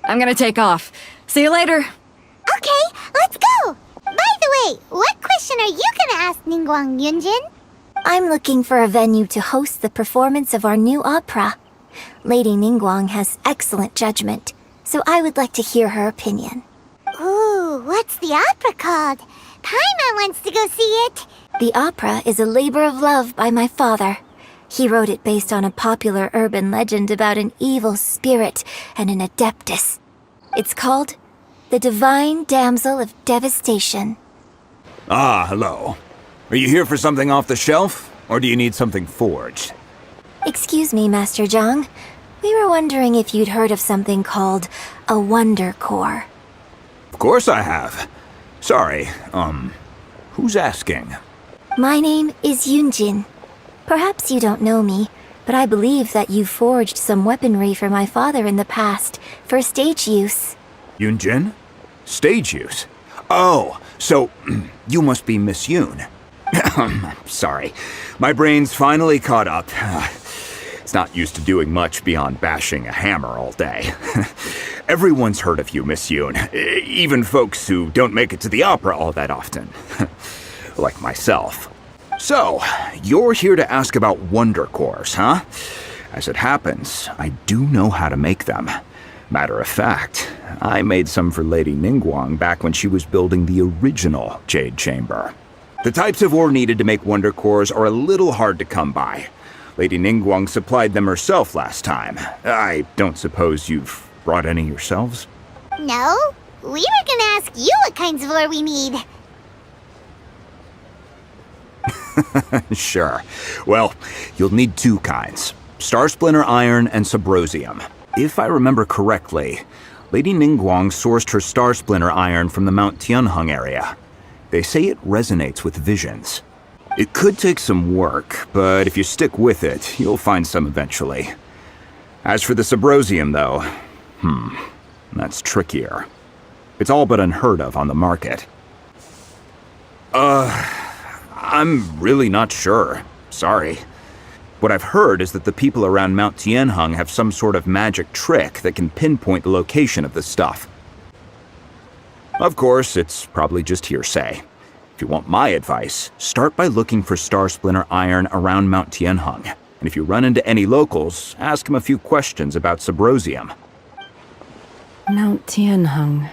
I'm gonna take off. See you later. Okay, let's go! By the way, what question are you gonna ask Ningguang Yunjin? I'm looking for a venue to host the performance of our new opera. Lady Ningguang has excellent judgment, so I would like to hear her opinion. Ooh, what's the opera called? Paimon wants to go see it. The opera is a labor of love by my father. He wrote it based on a popular urban legend about an evil spirit and an adeptus. It's called The Divine Damsel of Devastation. Ah, hello. Are you here for something off the shelf, or do you need something forged? Excuse me, Master Zhang. We were wondering if you'd heard of something called a Wonder Core. Of course I have. Sorry, who's asking? My name is Yunjin. Perhaps you don't know me, but I believe that you forged some weaponry for my father in the past, for stage use. Yunjin? Stage use? Oh, so you must be Miss Yoon. Sorry. My brain's finally caught up. It's not used to doing much beyond bashing a hammer all day. Everyone's heard of you, Miss Yoon. Even folks who don't make it to the opera all that often. Like myself. So, you're here to ask about wonder cores, huh? As it happens, I do know how to make them. Matter of fact, I made some for Lady Ningguang back when she was building the original Jade Chamber. The types of ore needed to make wonder cores are a little hard to come by. Lady Ningguang supplied them herself last time. I don't suppose you've brought any yourselves? No, we were gonna ask you what kinds of ore we need. Sure. Well, you'll need two kinds. Star Splinter Iron and Subrosium. If I remember correctly, Lady Ningguang sourced her Star Splinter Iron from the Mount Tianheng area. They say it resonates with visions. It could take some work, but if you stick with it, you'll find some eventually. As for the Subrosium, though, that's trickier. It's all but unheard of on the market. I'm really not sure. Sorry. What I've heard is that the people around Mount Tianheng have some sort of magic trick that can pinpoint the location of the stuff. Of course, it's probably just hearsay. If you want my advice, start by looking for Star Splinter Iron around Mount Tianheng. And if you run into any locals, ask them a few questions about Subrosium. Mount Tianheng.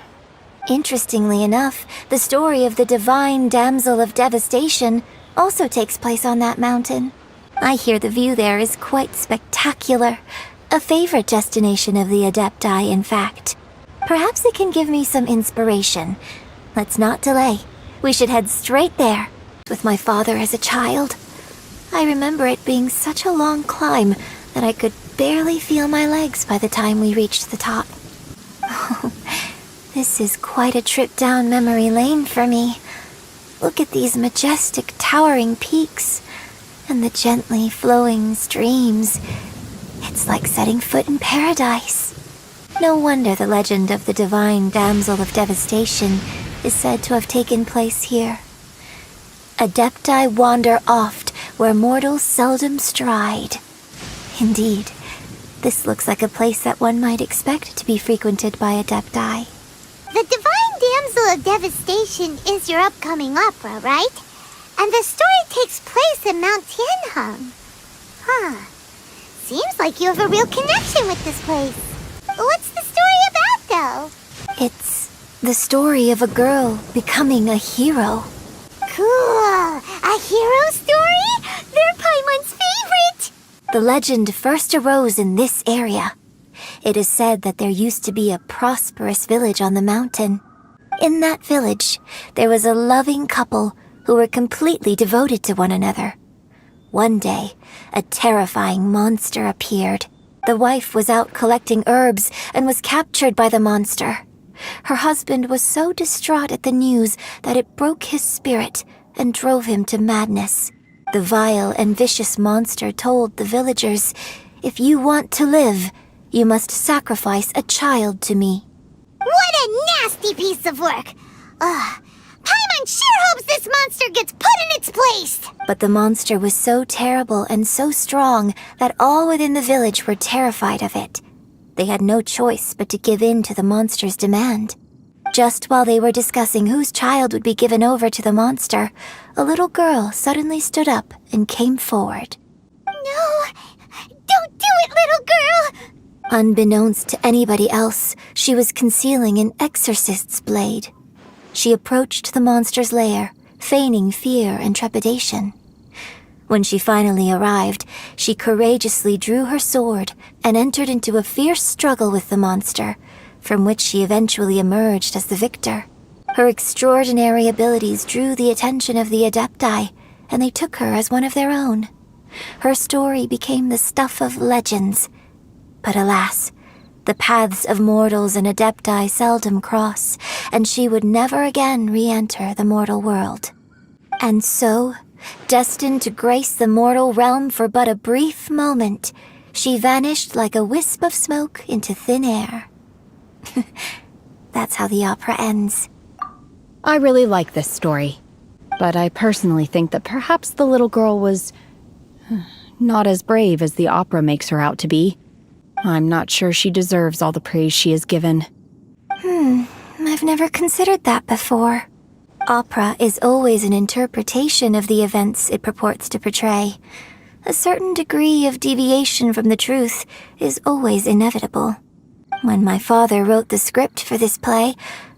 Interestingly enough, the story of the divine damsel of devastation also takes place on that mountain. I hear the view there is quite spectacular. A favorite destination of the Adepti, in fact. Perhaps it can give me some inspiration. Let's not delay. We should head straight there. With my father as a child. I remember it being such a long climb that I could barely feel my legs by the time we reached the top. Oh, this is quite a trip down memory lane for me. Look at these majestic towering peaks and the gently flowing streams. It's like setting foot in paradise. No wonder the legend of the divine damsel of devastation is said to have taken place here. Adepti wander oft where mortals seldom stride. Indeed, this looks like a place that one might expect to be frequented by Adepti. The Divine Damsel of Devastation is your upcoming opera, right? And the story takes place in Mount Tianheng. Huh. Seems like you have a real connection with this place. What's the story about, though? It's the story of a girl becoming a hero. Cool! A hero story? They're Paimon's favorite! The legend first arose in this area. It is said that there used to be a prosperous village on the mountain. In that village, there was a loving couple who were completely devoted to one another. One day, a terrifying monster appeared. The wife was out collecting herbs and was captured by the monster. Her husband was so distraught at the news that it broke his spirit and drove him to madness. The vile and vicious monster told the villagers, "If you want to live, you must sacrifice a child to me." What a nasty piece of work! Paimon sure hopes this monster gets put in its place! But the monster was so terrible and so strong that all within the village were terrified of it. They had no choice but to give in to the monster's demand. Just while they were discussing whose child would be given over to the monster, a little girl suddenly stood up and came forward. No! Don't do it, little girl! Unbeknownst to anybody else, she was concealing an exorcist's blade. She approached the monster's lair, feigning fear and trepidation. When she finally arrived, she courageously drew her sword and entered into a fierce struggle with the monster, from which she eventually emerged as the victor. Her extraordinary abilities drew the attention of the Adepti, and they took her as one of their own. Her story became the stuff of legends. But alas, the paths of mortals and Adepti seldom cross, and she would never again re-enter the mortal world. And so, destined to grace the mortal realm for but a brief moment, she vanished like a wisp of smoke into thin air. That's how the opera ends. I really like this story. But I personally think that perhaps the little girl was not as brave as the opera makes her out to be. I'm not sure she deserves all the praise she is given. I've never considered that before. Opera is always an interpretation of the events it purports to portray. A certain degree of deviation from the truth is always inevitable. When my father wrote the script for this play,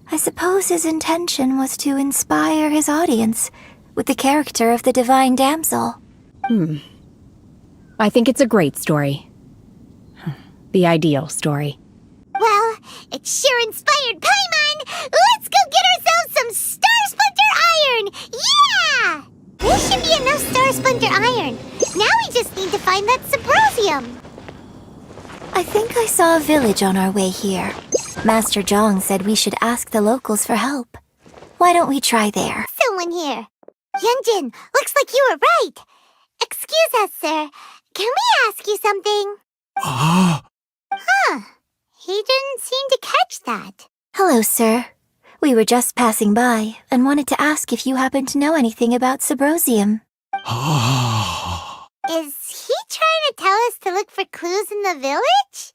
I suppose his intention was to inspire his audience with the character of the divine damsel. I think it's a great story. The ideal story. Well, it sure inspired Paimon! Let's go get ourselves some Star Splinter Iron! Yeah! There should be enough Star Splinter Iron. Now we just need to find that Subrosium. I think I saw a village on our way here. Master Zhang said we should ask the locals for help. Why don't we try there? Someone here. Yunjin, looks like you were right. Excuse us, sir. Can we ask you something? Huh. He didn't seem to catch that. Hello, sir. We were just passing by and wanted to ask if you happen to know anything about Subrosium. Is he trying to tell us to look for clues in the village?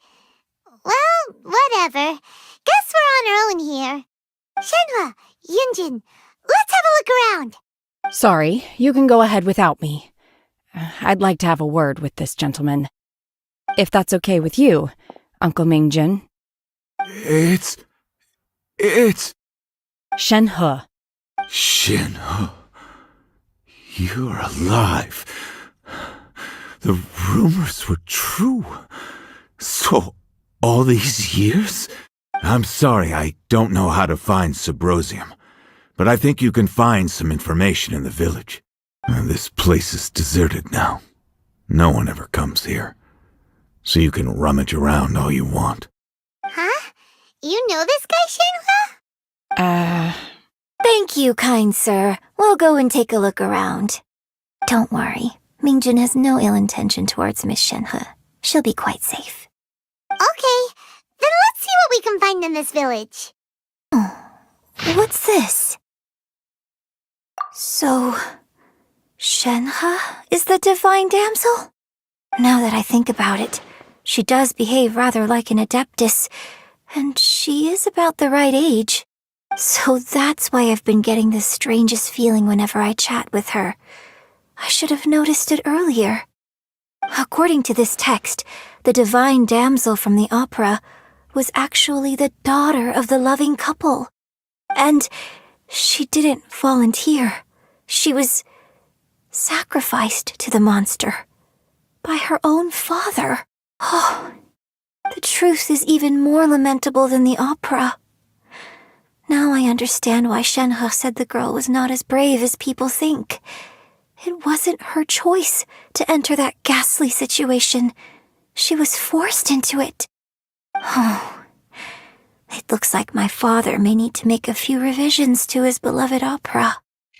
Well, whatever. Guess we're on our own here. Shenhua, Yunjin, let's have a look around. Sorry, you can go ahead without me. I'd like to have a word with this gentleman. If that's okay with you, Uncle Mingjin. It's... Shenhe. Shenhe. You're alive. The rumors were true. So, all these years? I'm sorry, I don't know how to find Subrosium, but I think you can find some information in the village. This place is deserted now. No one ever comes here. So you can rummage around all you want. Huh? You know this guy, Shenhua? Thank you, kind sir. We'll go and take a look around. Don't worry. Mingjin has no ill intention towards Miss Shenhe. She'll be quite safe. Okay, then let's see what we can find in this village. What's this? So, Shenhe is the divine damsel? Now that I think about it, she does behave rather like an adeptus, and she is about the right age. So that's why I've been getting the strangest feeling whenever I chat with her. I should have noticed it earlier. According to this text, the divine damsel from the opera was actually the daughter of the loving couple. And she didn't volunteer. She was sacrificed to the monster by her own father. Oh, the truth is even more lamentable than the opera. Now I understand why Shenhe said the girl was not as brave as people think. It wasn't her choice to enter that ghastly situation. She was forced into it. Oh, it looks like my father may need to make a few revisions to his beloved opera.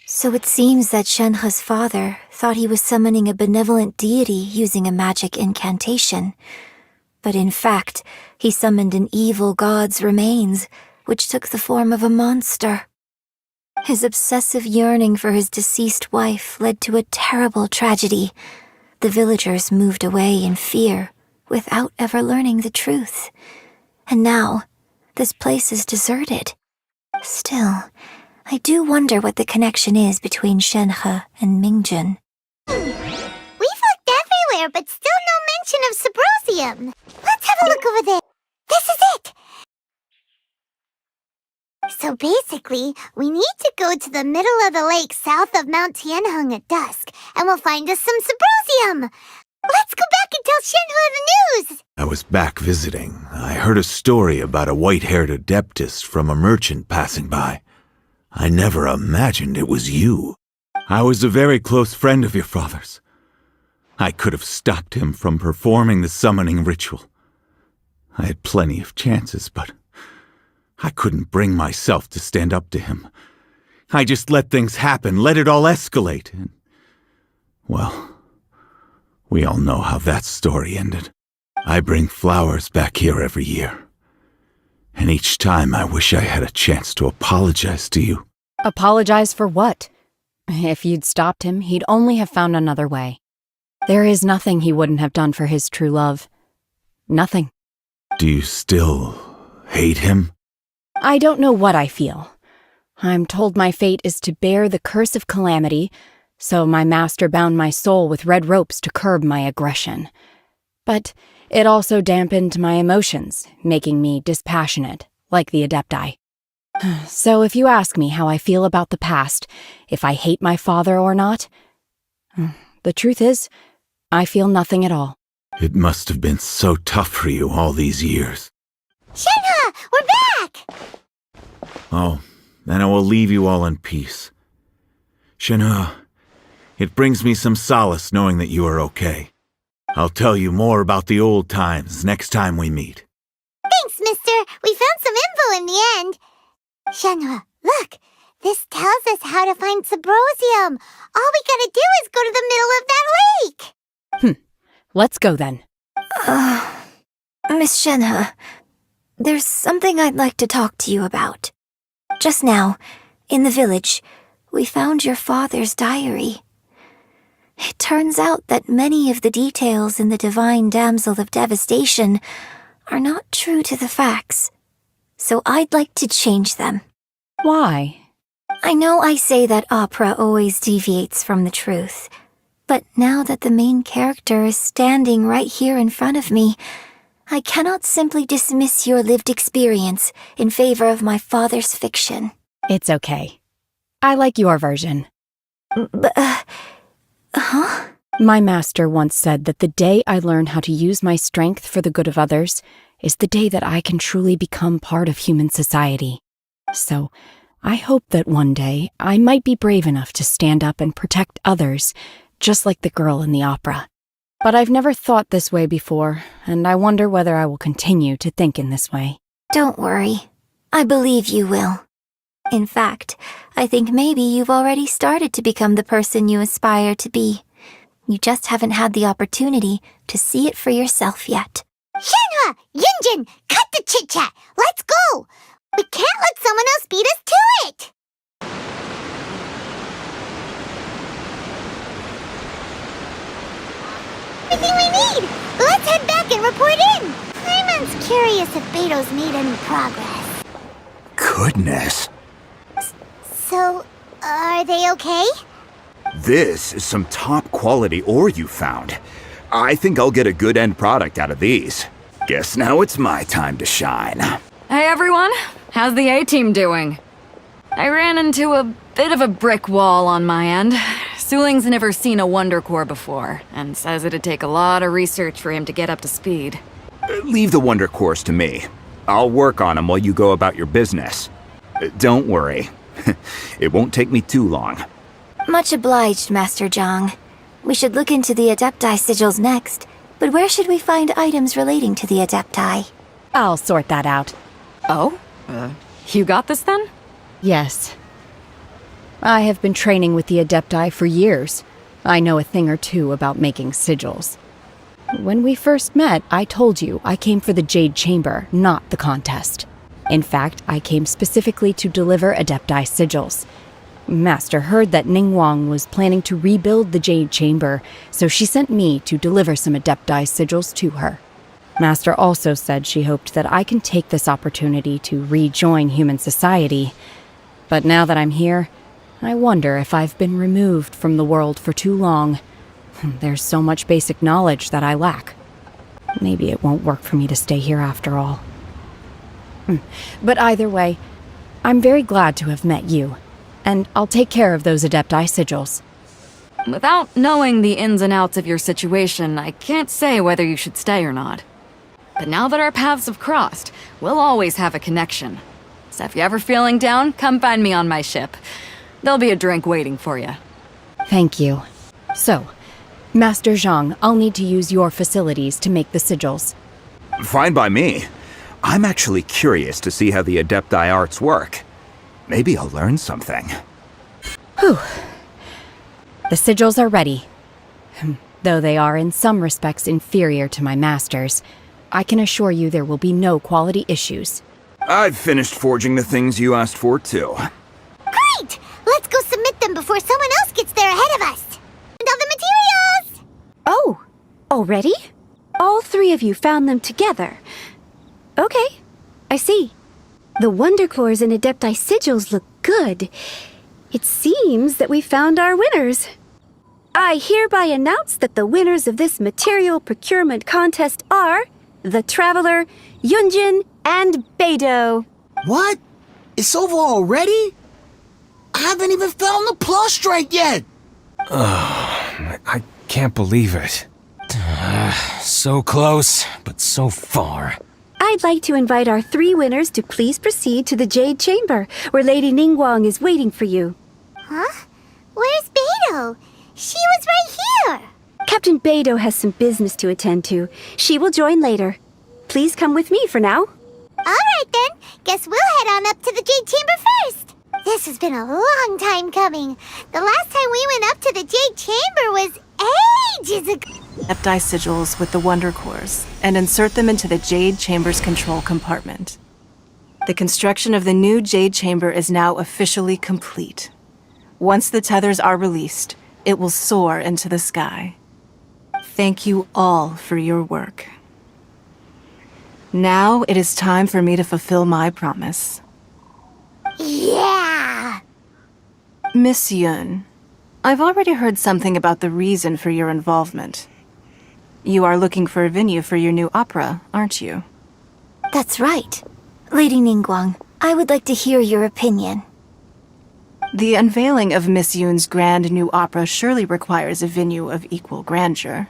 So it seems that Shenhe's father thought he was summoning a benevolent deity using a magic incantation. But in fact, he summoned an evil god's remains, which took the form of a monster. His obsessive yearning for his deceased wife led to a terrible tragedy. The villagers moved away in fear, without ever learning the truth. And now, this place is deserted. Still, I do wonder what the connection is between Shenhe and Mingjin. We've looked everywhere, but still no mention of Subrosium. Let's have a look over there. This is it! So basically, we need to go to the middle of the lake south of Mount Tianheng at dusk, and we'll find us some Subrosium! Let's go back and tell Shenhua the news! I was back visiting. I heard a story about a white-haired adeptus from a merchant passing by. I never imagined it was you. I was a very close friend of your father's. I could have stopped him from performing the summoning ritual. I had plenty of chances, but I couldn't bring myself to stand up to him. I just let things happen, let it all escalate, and, well, we all know how that story ended. I bring flowers back here every year, and each time I wish I had a chance to apologize to you. Apologize for what? If you'd stopped him, he'd only have found another way. There is nothing he wouldn't have done for his true love. Nothing. Do you still hate him? I don't know what I feel. I'm told my fate is to bear the curse of calamity, so my master bound my soul with red ropes to curb my aggression. But it also dampened my emotions, making me dispassionate, like the Adepti. So if you ask me how I feel about the past, if I hate my father or not, the truth is, I feel nothing at all. It must have been so tough for you all these years. Shenhe, we're back! Oh, then I will leave you all in peace. Shenhe, it brings me some solace knowing that you are okay. I'll tell you more about the old times next time we meet. Thanks, mister. We found some info in the end. Shenhe, look. This tells us how to find Subrosium. All we gotta do is go to the middle of that lake. Let's go then. Miss Shenhe, there's something I'd like to talk to you about. Just now, in the village, we found your father's diary. It turns out that many of the details in the Divine Damsel of Devastation are not true to the facts, so I'd like to change them. Why? I know I say that opera always deviates from the truth, but now that the main character is standing right here in front of me, I cannot simply dismiss your lived experience in favor of my father's fiction. It's okay. I like your version. Huh? My master once said that the day I learn how to use my strength for the good of others is the day that I can truly become part of human society. So, I hope that one day I might be brave enough to stand up and protect others, just like the girl in the opera. But I've never thought this way before, and I wonder whether I will continue to think in this way. Don't worry. I believe you will. In fact, I think maybe you've already started to become the person you aspire to be. You just haven't had the opportunity to see it for yourself yet. Shenhe! Yunjin! Cut the chit-chat! Let's go! We can't let someone else beat us to it! Everything we need! Let's head back and report in! Clayman's curious if Beto's made any progress. Goodness. So, are they okay? This is some top quality ore you found. I think I'll get a good end product out of these. Guess now it's my time to shine. Hey everyone, how's the A-team doing? I ran into a bit of a brick wall on my end. Suling's never seen a Wonder Core before, and says it'd take a lot of research for him to get up to speed. Leave the Wonder Cores to me. I'll work on them while you go about your business. Don't worry. It won't take me too long. Much obliged, Master Zhang. We should look into the Adepti sigils next, but where should we find items relating to the Adepti? I'll sort that out. Oh? You got this then? Yes. I have been training with the Adepti for years. I know a thing or two about making sigils. When we first met, I told you I came for the Jade Chamber, not the contest. In fact, I came specifically to deliver Adepti sigils. Master heard that Ningguang was planning to rebuild the Jade Chamber, so she sent me to deliver some Adepti sigils to her. Master also said she hoped that I can take this opportunity to rejoin human society. But now that I'm here, I wonder if I've been removed from the world for too long. There's so much basic knowledge that I lack. Maybe it won't work for me to stay here after all. But either way, I'm very glad to have met you, and I'll take care of those Adepti sigils. Without knowing the ins and outs of your situation, I can't say whether you should stay or not. But now that our paths have crossed, we'll always have a connection. So if you're ever feeling down, come find me on my ship. There'll be a drink waiting for you. Thank you. So, Master Zhang, I'll need to use your facilities to make the sigils. Fine by me. I'm actually curious to see how the Adepti arts work. Maybe I'll learn something. Whew. The sigils are ready. Though they are in some respects inferior to my master's, I can assure you there will be no quality issues. I've finished forging the things you asked for, too. Great! before someone else gets there ahead of us. And all the materials! Oh, already? All three of you found them together. Okay, I see. The Wonder Cores and Adepti Sigils look good. It seems that we found our winners. I hereby announce that the winners of this material procurement contest are the Traveler, Yunjin, and Beidou. What? It's over already? I haven't even found the Plustrite yet! I can't believe it. So close, but so far. I'd like to invite our three winners to please proceed to the Jade Chamber, where Lady Ningguang is waiting for you. Huh? Where's Beidou? She was right here! Captain Beidou has some business to attend to. She will join later. Please come with me for now. Alright then, guess we'll head on up to the Jade Chamber first! This has been a long time coming. The last time we went up to the Jade Chamber was ages ago. Adepti sigils with the Wonder Cores and insert them into the Jade Chamber's control compartment. The construction of the new Jade Chamber is now officially complete. Once the tethers are released, it will soar into the sky. Thank you all for your work. Now it is time for me to fulfill my promise. Yeah! Miss Yun, I've already heard something about the reason for your involvement. You are looking for a venue for your new opera, aren't you? That's right. Lady Ningguang, I would like to hear your opinion. The unveiling of Miss Yun's grand new opera surely requires a venue of equal grandeur.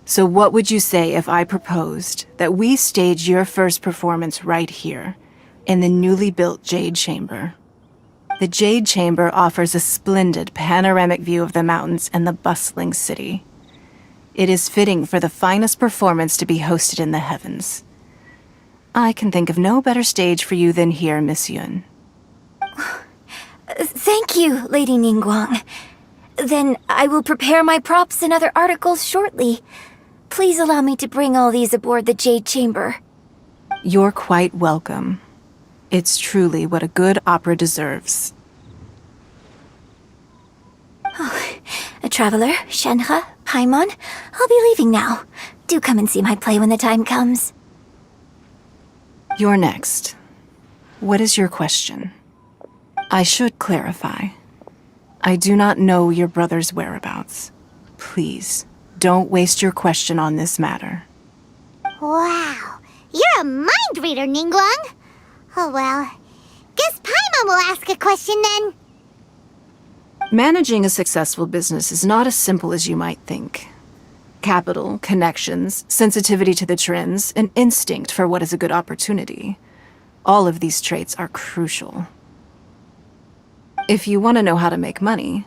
So what would you say if I proposed that we stage your first performance right here, in the newly built Jade Chamber? The Jade Chamber offers a splendid panoramic view of the mountains and the bustling city. It is fitting for the finest performance to be hosted in the heavens. I can think of no better stage for you than here, Miss Yun. Thank you, Lady Ningguang. Then I will prepare my props and other articles shortly. Please allow me to bring all these aboard the Jade Chamber. You're quite welcome. It's truly what a good opera deserves. A traveler, Shenhe, Paimon, I'll be leaving now. Do come and see my play when the time comes. You're next. What is your question? I should clarify. I do not know your brother's whereabouts. Please, don't waste your question on this matter. Wow, you're a mind reader, Ningguang. Oh well, guess Paimon will ask a question then. Managing a successful business is not as simple as you might think. Capital, connections, sensitivity to the trends, and instinct for what is a good opportunity. All of these traits are crucial. If you want to know how to make money,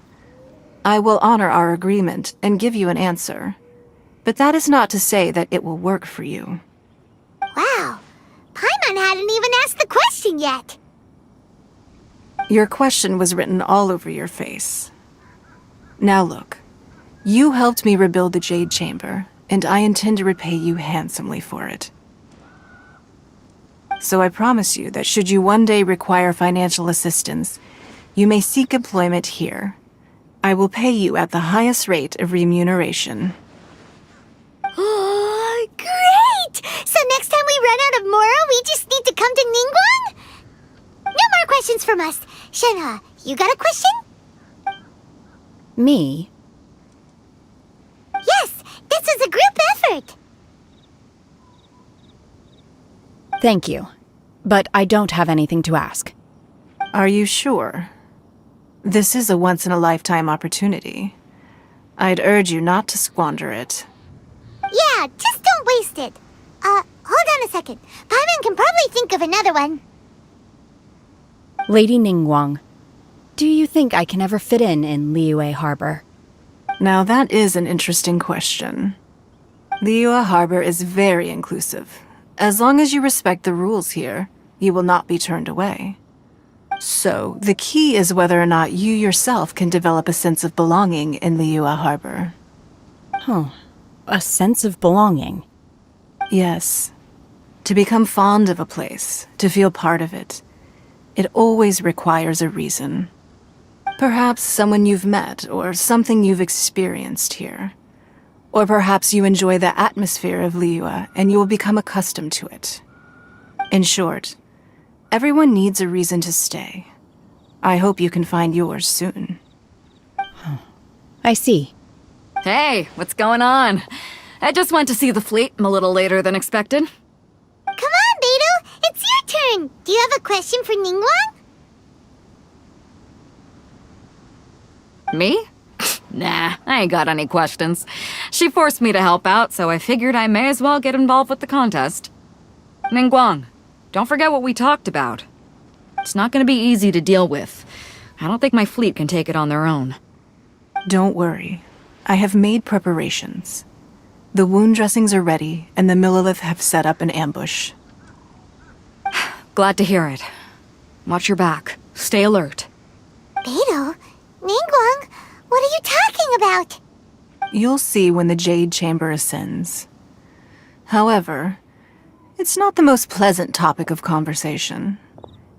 I will honor our agreement and give you an answer. But that is not to say that it will work for you. Wow, Paimon hadn't even asked the question yet. Your question was written all over your face. Now look, you helped me rebuild the Jade Chamber, and I intend to repay you handsomely for it. So I promise you that should you one day require financial assistance, you may seek employment here. I will pay you at the highest rate of remuneration. Oh, great! So next time we run out of Mora, we just need to come to Ningguang? No more questions from us. Shenhe, you got a question? Me? Yes, this is a group effort. Thank you. But I don't have anything to ask. Are you sure? This is a once-in-a-lifetime opportunity. I'd urge you not to squander it. Yeah, just don't waste it. Hold on a second. Paimon can probably think of another one. Lady Ningguang, do you think I can ever fit in Liyue Harbor? Now that is an interesting question. Liyue Harbor is very inclusive. As long as you respect the rules here, you will not be turned away. So, the key is whether or not you yourself can develop a sense of belonging in Liyue Harbor. Huh. A sense of belonging? Yes. To become fond of a place, to feel part of it. It always requires a reason. Perhaps someone you've met, or something you've experienced here. Or perhaps you enjoy the atmosphere of Liyue, and you will become accustomed to it. In short, everyone needs a reason to stay. I hope you can find yours soon. I see. Hey, what's going on? I just went to see the fleet a little later than expected. Come on, Beidou! It's your turn! Do you have a question for Ningguang? Me? Nah, I ain't got any questions. She forced me to help out, so I figured I may as well get involved with the contest. Ningguang, don't forget what we talked about. It's not gonna be easy to deal with. I don't think my fleet can take it on their own. Don't worry. I have made preparations. The wound dressings are ready, and the Millelith have set up an ambush. Glad to hear it. Watch your back. Stay alert. Beidou? Ningguang? What are you talking about? You'll see when the Jade Chamber ascends. However, it's not the most pleasant topic of conversation.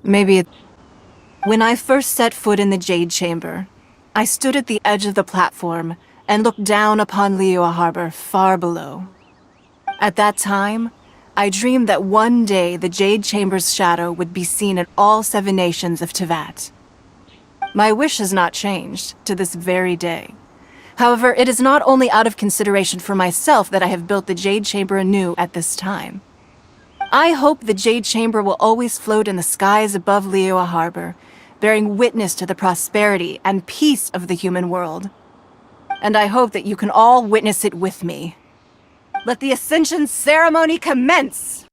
When I first set foot in the Jade Chamber, I stood at the edge of the platform and looked down upon Liyue Harbor far below. At that time, I dreamed that one day the Jade Chamber's shadow would be seen at all 7 nations of Teyvat. My wish has not changed to this very day. However, it is not only out of consideration for myself that I have built the Jade Chamber anew at this time. I hope the Jade Chamber will always float in the skies above Liyue Harbor, bearing witness to the prosperity and peace of the human world. And I hope that you can all witness it with me. Let the Ascension ceremony commence!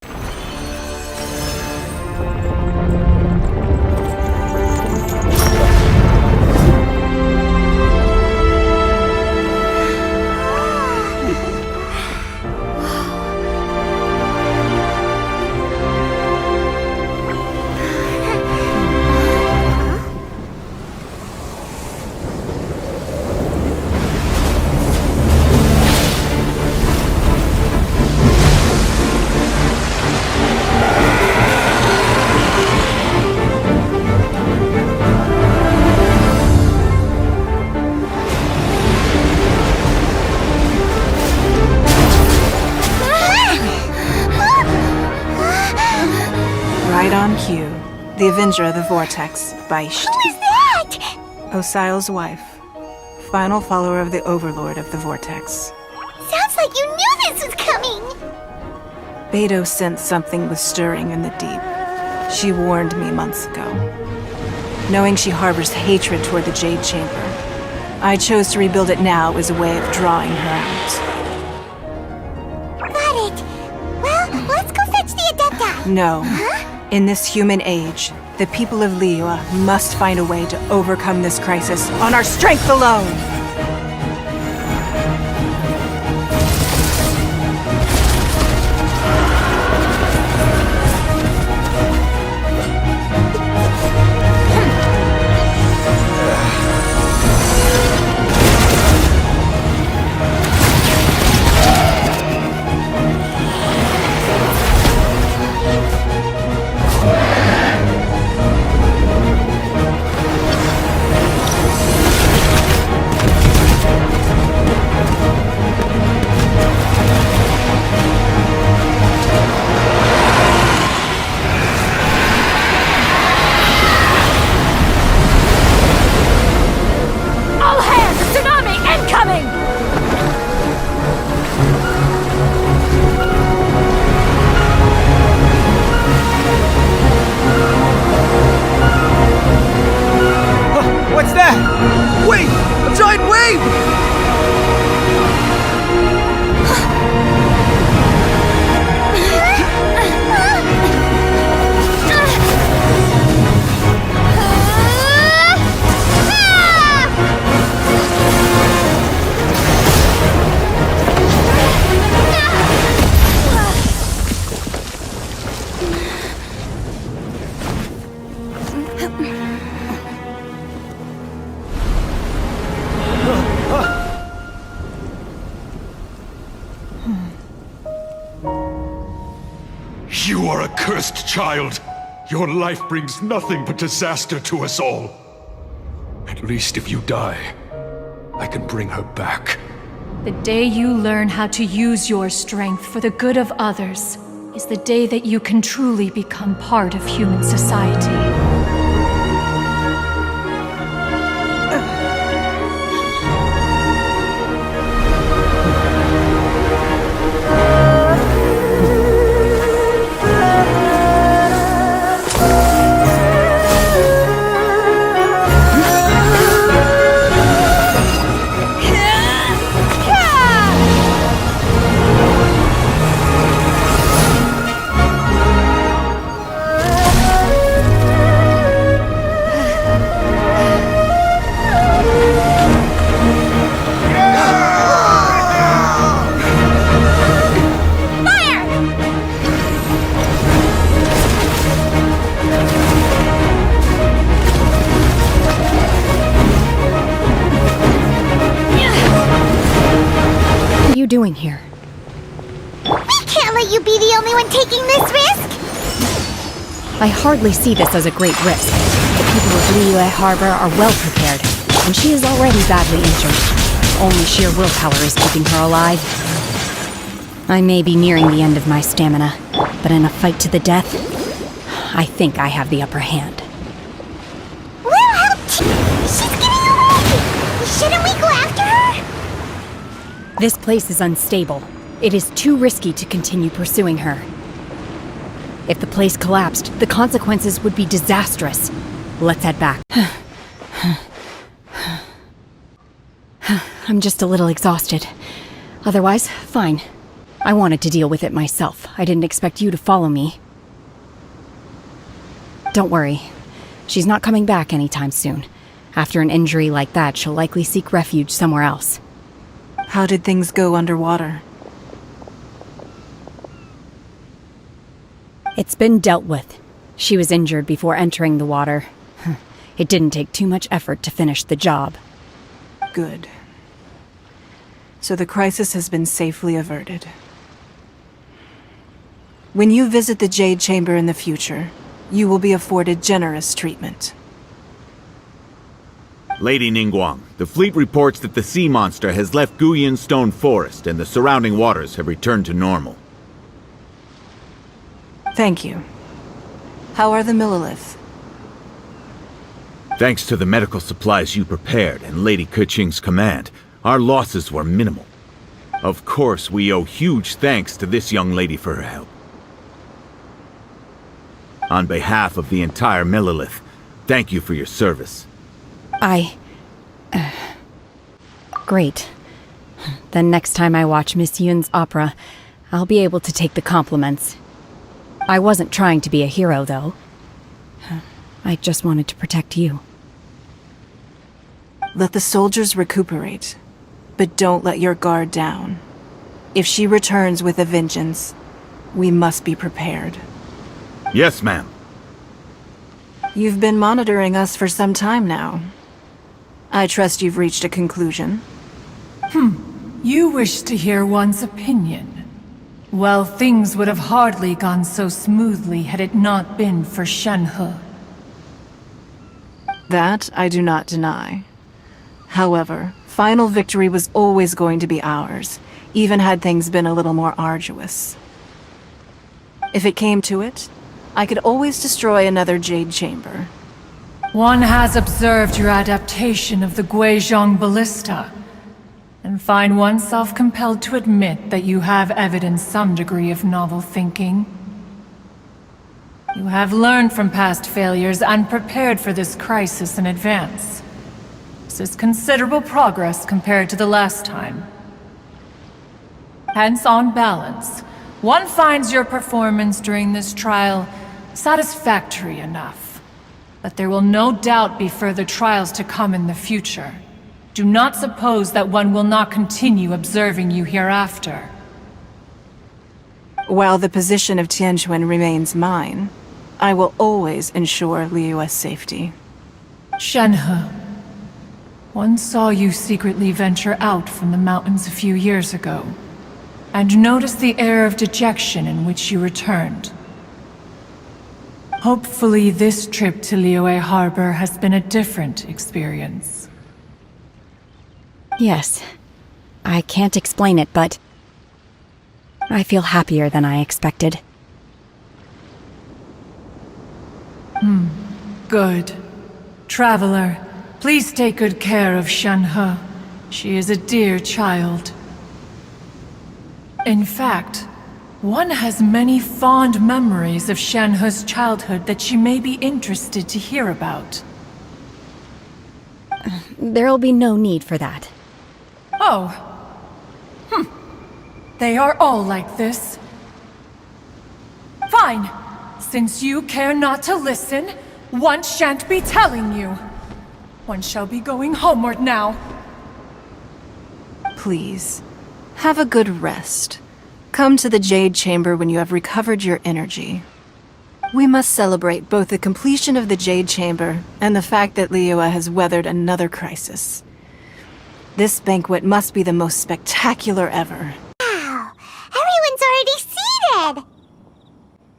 Right on cue. The Avenger of the Vortex, Baish. Who is that? Osial's wife. Final follower of the Overlord of the Vortex. Sounds like you knew this was coming! Beidou sensed something was stirring in the deep. She warned me months ago. Knowing she harbors hatred toward the Jade Chamber, I chose to rebuild it now as a way of drawing her out. Got it! Well, let's go fetch the Adepta! No. Huh? In this human age, the people of Liyue must find a way to overcome this crisis on our strength alone! What's that? Wait! A giant wave! You are a cursed child. Your life brings nothing but disaster to us all. And least if you die, I can bring her back. The day you learn how to use your strength for the good of others is the day that you can truly become part of human society. Doing here? We can't let you be the only one taking this risk! I hardly see this as a great risk. The people of Liyue Harbor are well prepared, and she is already badly injured. Only sheer willpower is keeping her alive. I may be nearing the end of my stamina, but in a fight to the death, I think I have the upper hand. We'll help too! She's getting away! Shouldn't we go after her? This place is unstable. It is too risky to continue pursuing her. If the place collapsed, the consequences would be disastrous. Let's head back. I'm just a little exhausted. Otherwise, fine. I wanted to deal with it myself. I didn't expect you to follow me. Don't worry. She's not coming back anytime soon. After an injury like that, she'll likely seek refuge somewhere else. How did things go underwater? It's been dealt with. She was injured before entering the water. It didn't take too much effort to finish the job. Good. So the crisis has been safely averted. When you visit the Jade Chamber in the future, you will be afforded generous treatment. Lady Ningguang, the fleet reports that the sea monster has left Guyan Stone Forest and the surrounding waters have returned to normal. Thank you. How are the Millilith? Thanks to the medical supplies you prepared and Lady Keqing's command, our losses were minimal. Of course, we owe huge thanks to this young lady for her help. On behalf of the entire Millilith, thank you for your service. Great. Then next time I watch Miss Yun's opera, I'll be able to take the compliments. I wasn't trying to be a hero, though. I just wanted to protect you. Let the soldiers recuperate, but don't let your guard down. If she returns with a vengeance, we must be prepared. Yes, ma'am. You've been monitoring us for some time now. I trust you've reached a conclusion. You wish to hear one's opinion. Well, things would have hardly gone so smoothly had it not been for Shenhe. That I do not deny. However, final victory was always going to be ours, even had things been a little more arduous. If it came to it, I could always destroy another Jade Chamber. One has observed your adaptation of the Guizhong Ballista, and find oneself compelled to admit that you have evidenced some degree of novel thinking. You have learned from past failures and prepared for this crisis in advance. This is considerable progress compared to the last time. Hence, on balance, one finds your performance during this trial satisfactory enough. But there will no doubt be further trials to come in the future. Do not suppose that one will not continue observing you hereafter. While the position of Tianquan remains mine, I will always ensure Liyue's safety. Shenhe, one saw you secretly venture out from the mountains a few years ago, and noticed the air of dejection in which you returned. Hopefully this trip to Liyue Harbor has been a different experience. Yes. I can't explain it, but I feel happier than I expected. Good. Traveler, please take good care of Shenhe. She is a dear child. In fact, one has many fond memories of Shenhe's childhood that she may be interested to hear about. There'll be no need for that. Oh. They are all like this. Fine. Since you care not to listen, one shan't be telling you. One shall be going homeward now. Please, have a good rest. Come to the Jade Chamber when you have recovered your energy. We must celebrate both the completion of the Jade Chamber and the fact that Liyue has weathered another crisis. This banquet must be the most spectacular ever. Wow, everyone's already seated!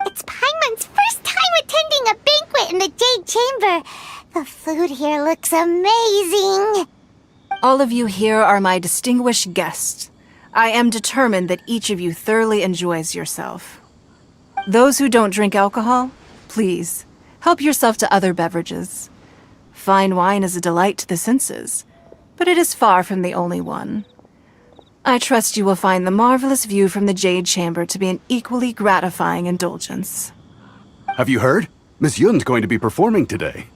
It's Paimon's first time attending a banquet in the Jade Chamber. The food here looks amazing. All of you here are my distinguished guests. I am determined that each of you thoroughly enjoys yourself. Those who don't drink alcohol, please, help yourself to other beverages. Fine wine is a delight to the senses, but it is far from the only one. I trust you will find the marvelous view from the Jade Chamber to be an equally gratifying indulgence. Have you heard? Miss Yun's going to be performing today.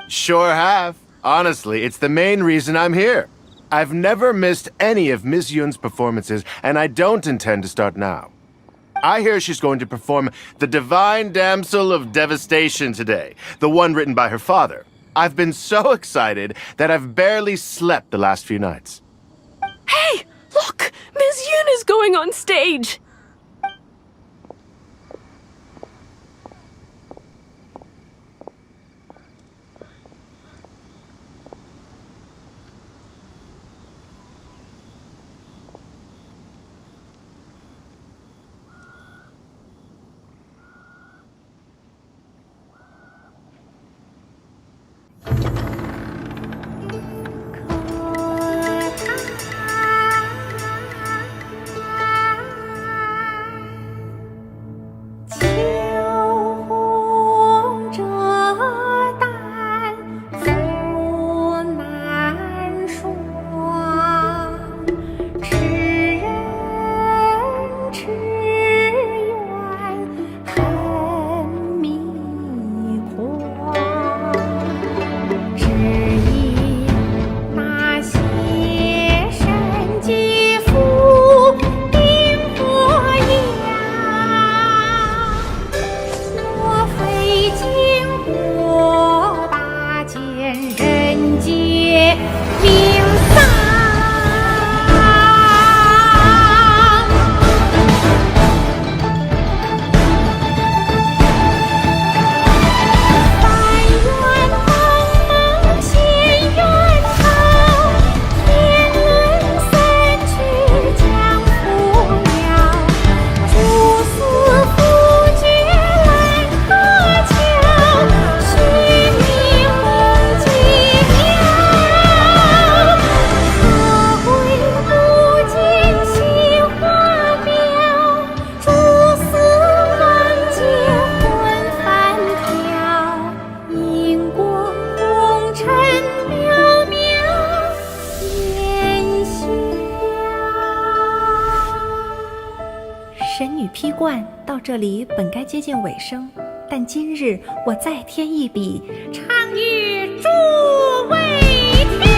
Sure have. Honestly, it's the main reason I'm here. I've never missed any of Miss Yun's performances, and I don't intend to start now. I hear she's going to perform The Divine Damsel of Devastation today, the one written by her father. I've been so excited that I've barely slept the last few nights. Hey! Look! Miss Yun is going on stage!这里本该接近尾声，但今日我再添一笔，唱与诸位听。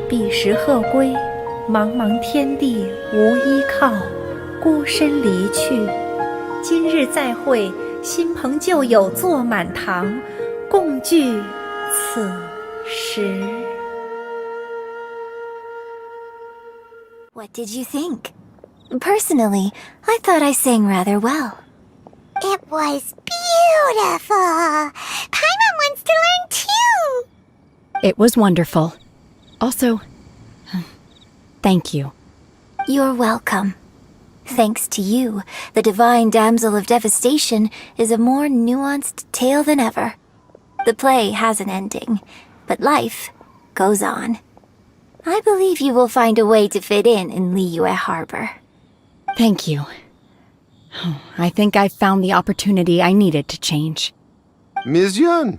彼时鹤归，茫茫天地无依靠，孤身离去。今日再会，新朋旧友坐满堂，共聚此时。 What did you think? Personally, I thought I sang rather well. It was beautiful! Paimon wants to learn too! It was wonderful. Also, thank you. You're welcome. Thanks to you, the Divine Damsel of Devastation is a more nuanced tale than ever. The play has an ending, but life goes on. I believe you will find a way to fit in Liyue Harbor. Thank you. I think I've found the opportunity I needed to change. Ms. Yun!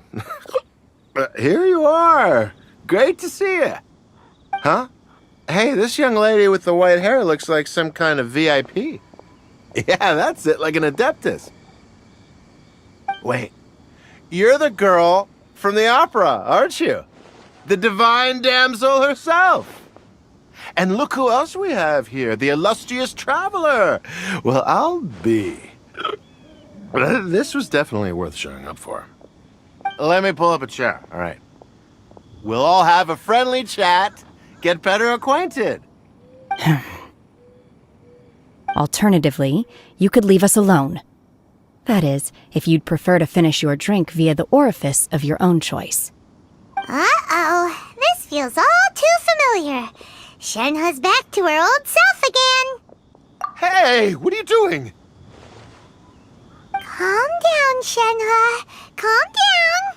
Here you are! Great to see you! Huh? Hey, this young lady with the white hair looks like some kind of VIP. Yeah, that's it, like an Adeptus. Wait, you're the girl from the opera, aren't you? The Divine Damsel herself! And look who else we have here, the illustrious traveler! Well, I'll be. This was definitely worth showing up for. Let me pull up a chair, all right. We'll all have a friendly chat, get better acquainted. Alternatively, you could leave us alone. That is, if you'd prefer to finish your drink via the orifice of your own choice. Uh-oh, this feels all too familiar. Shenhe's back to her old self again. Hey, what are you doing? Calm down, Shenhe. Calm down.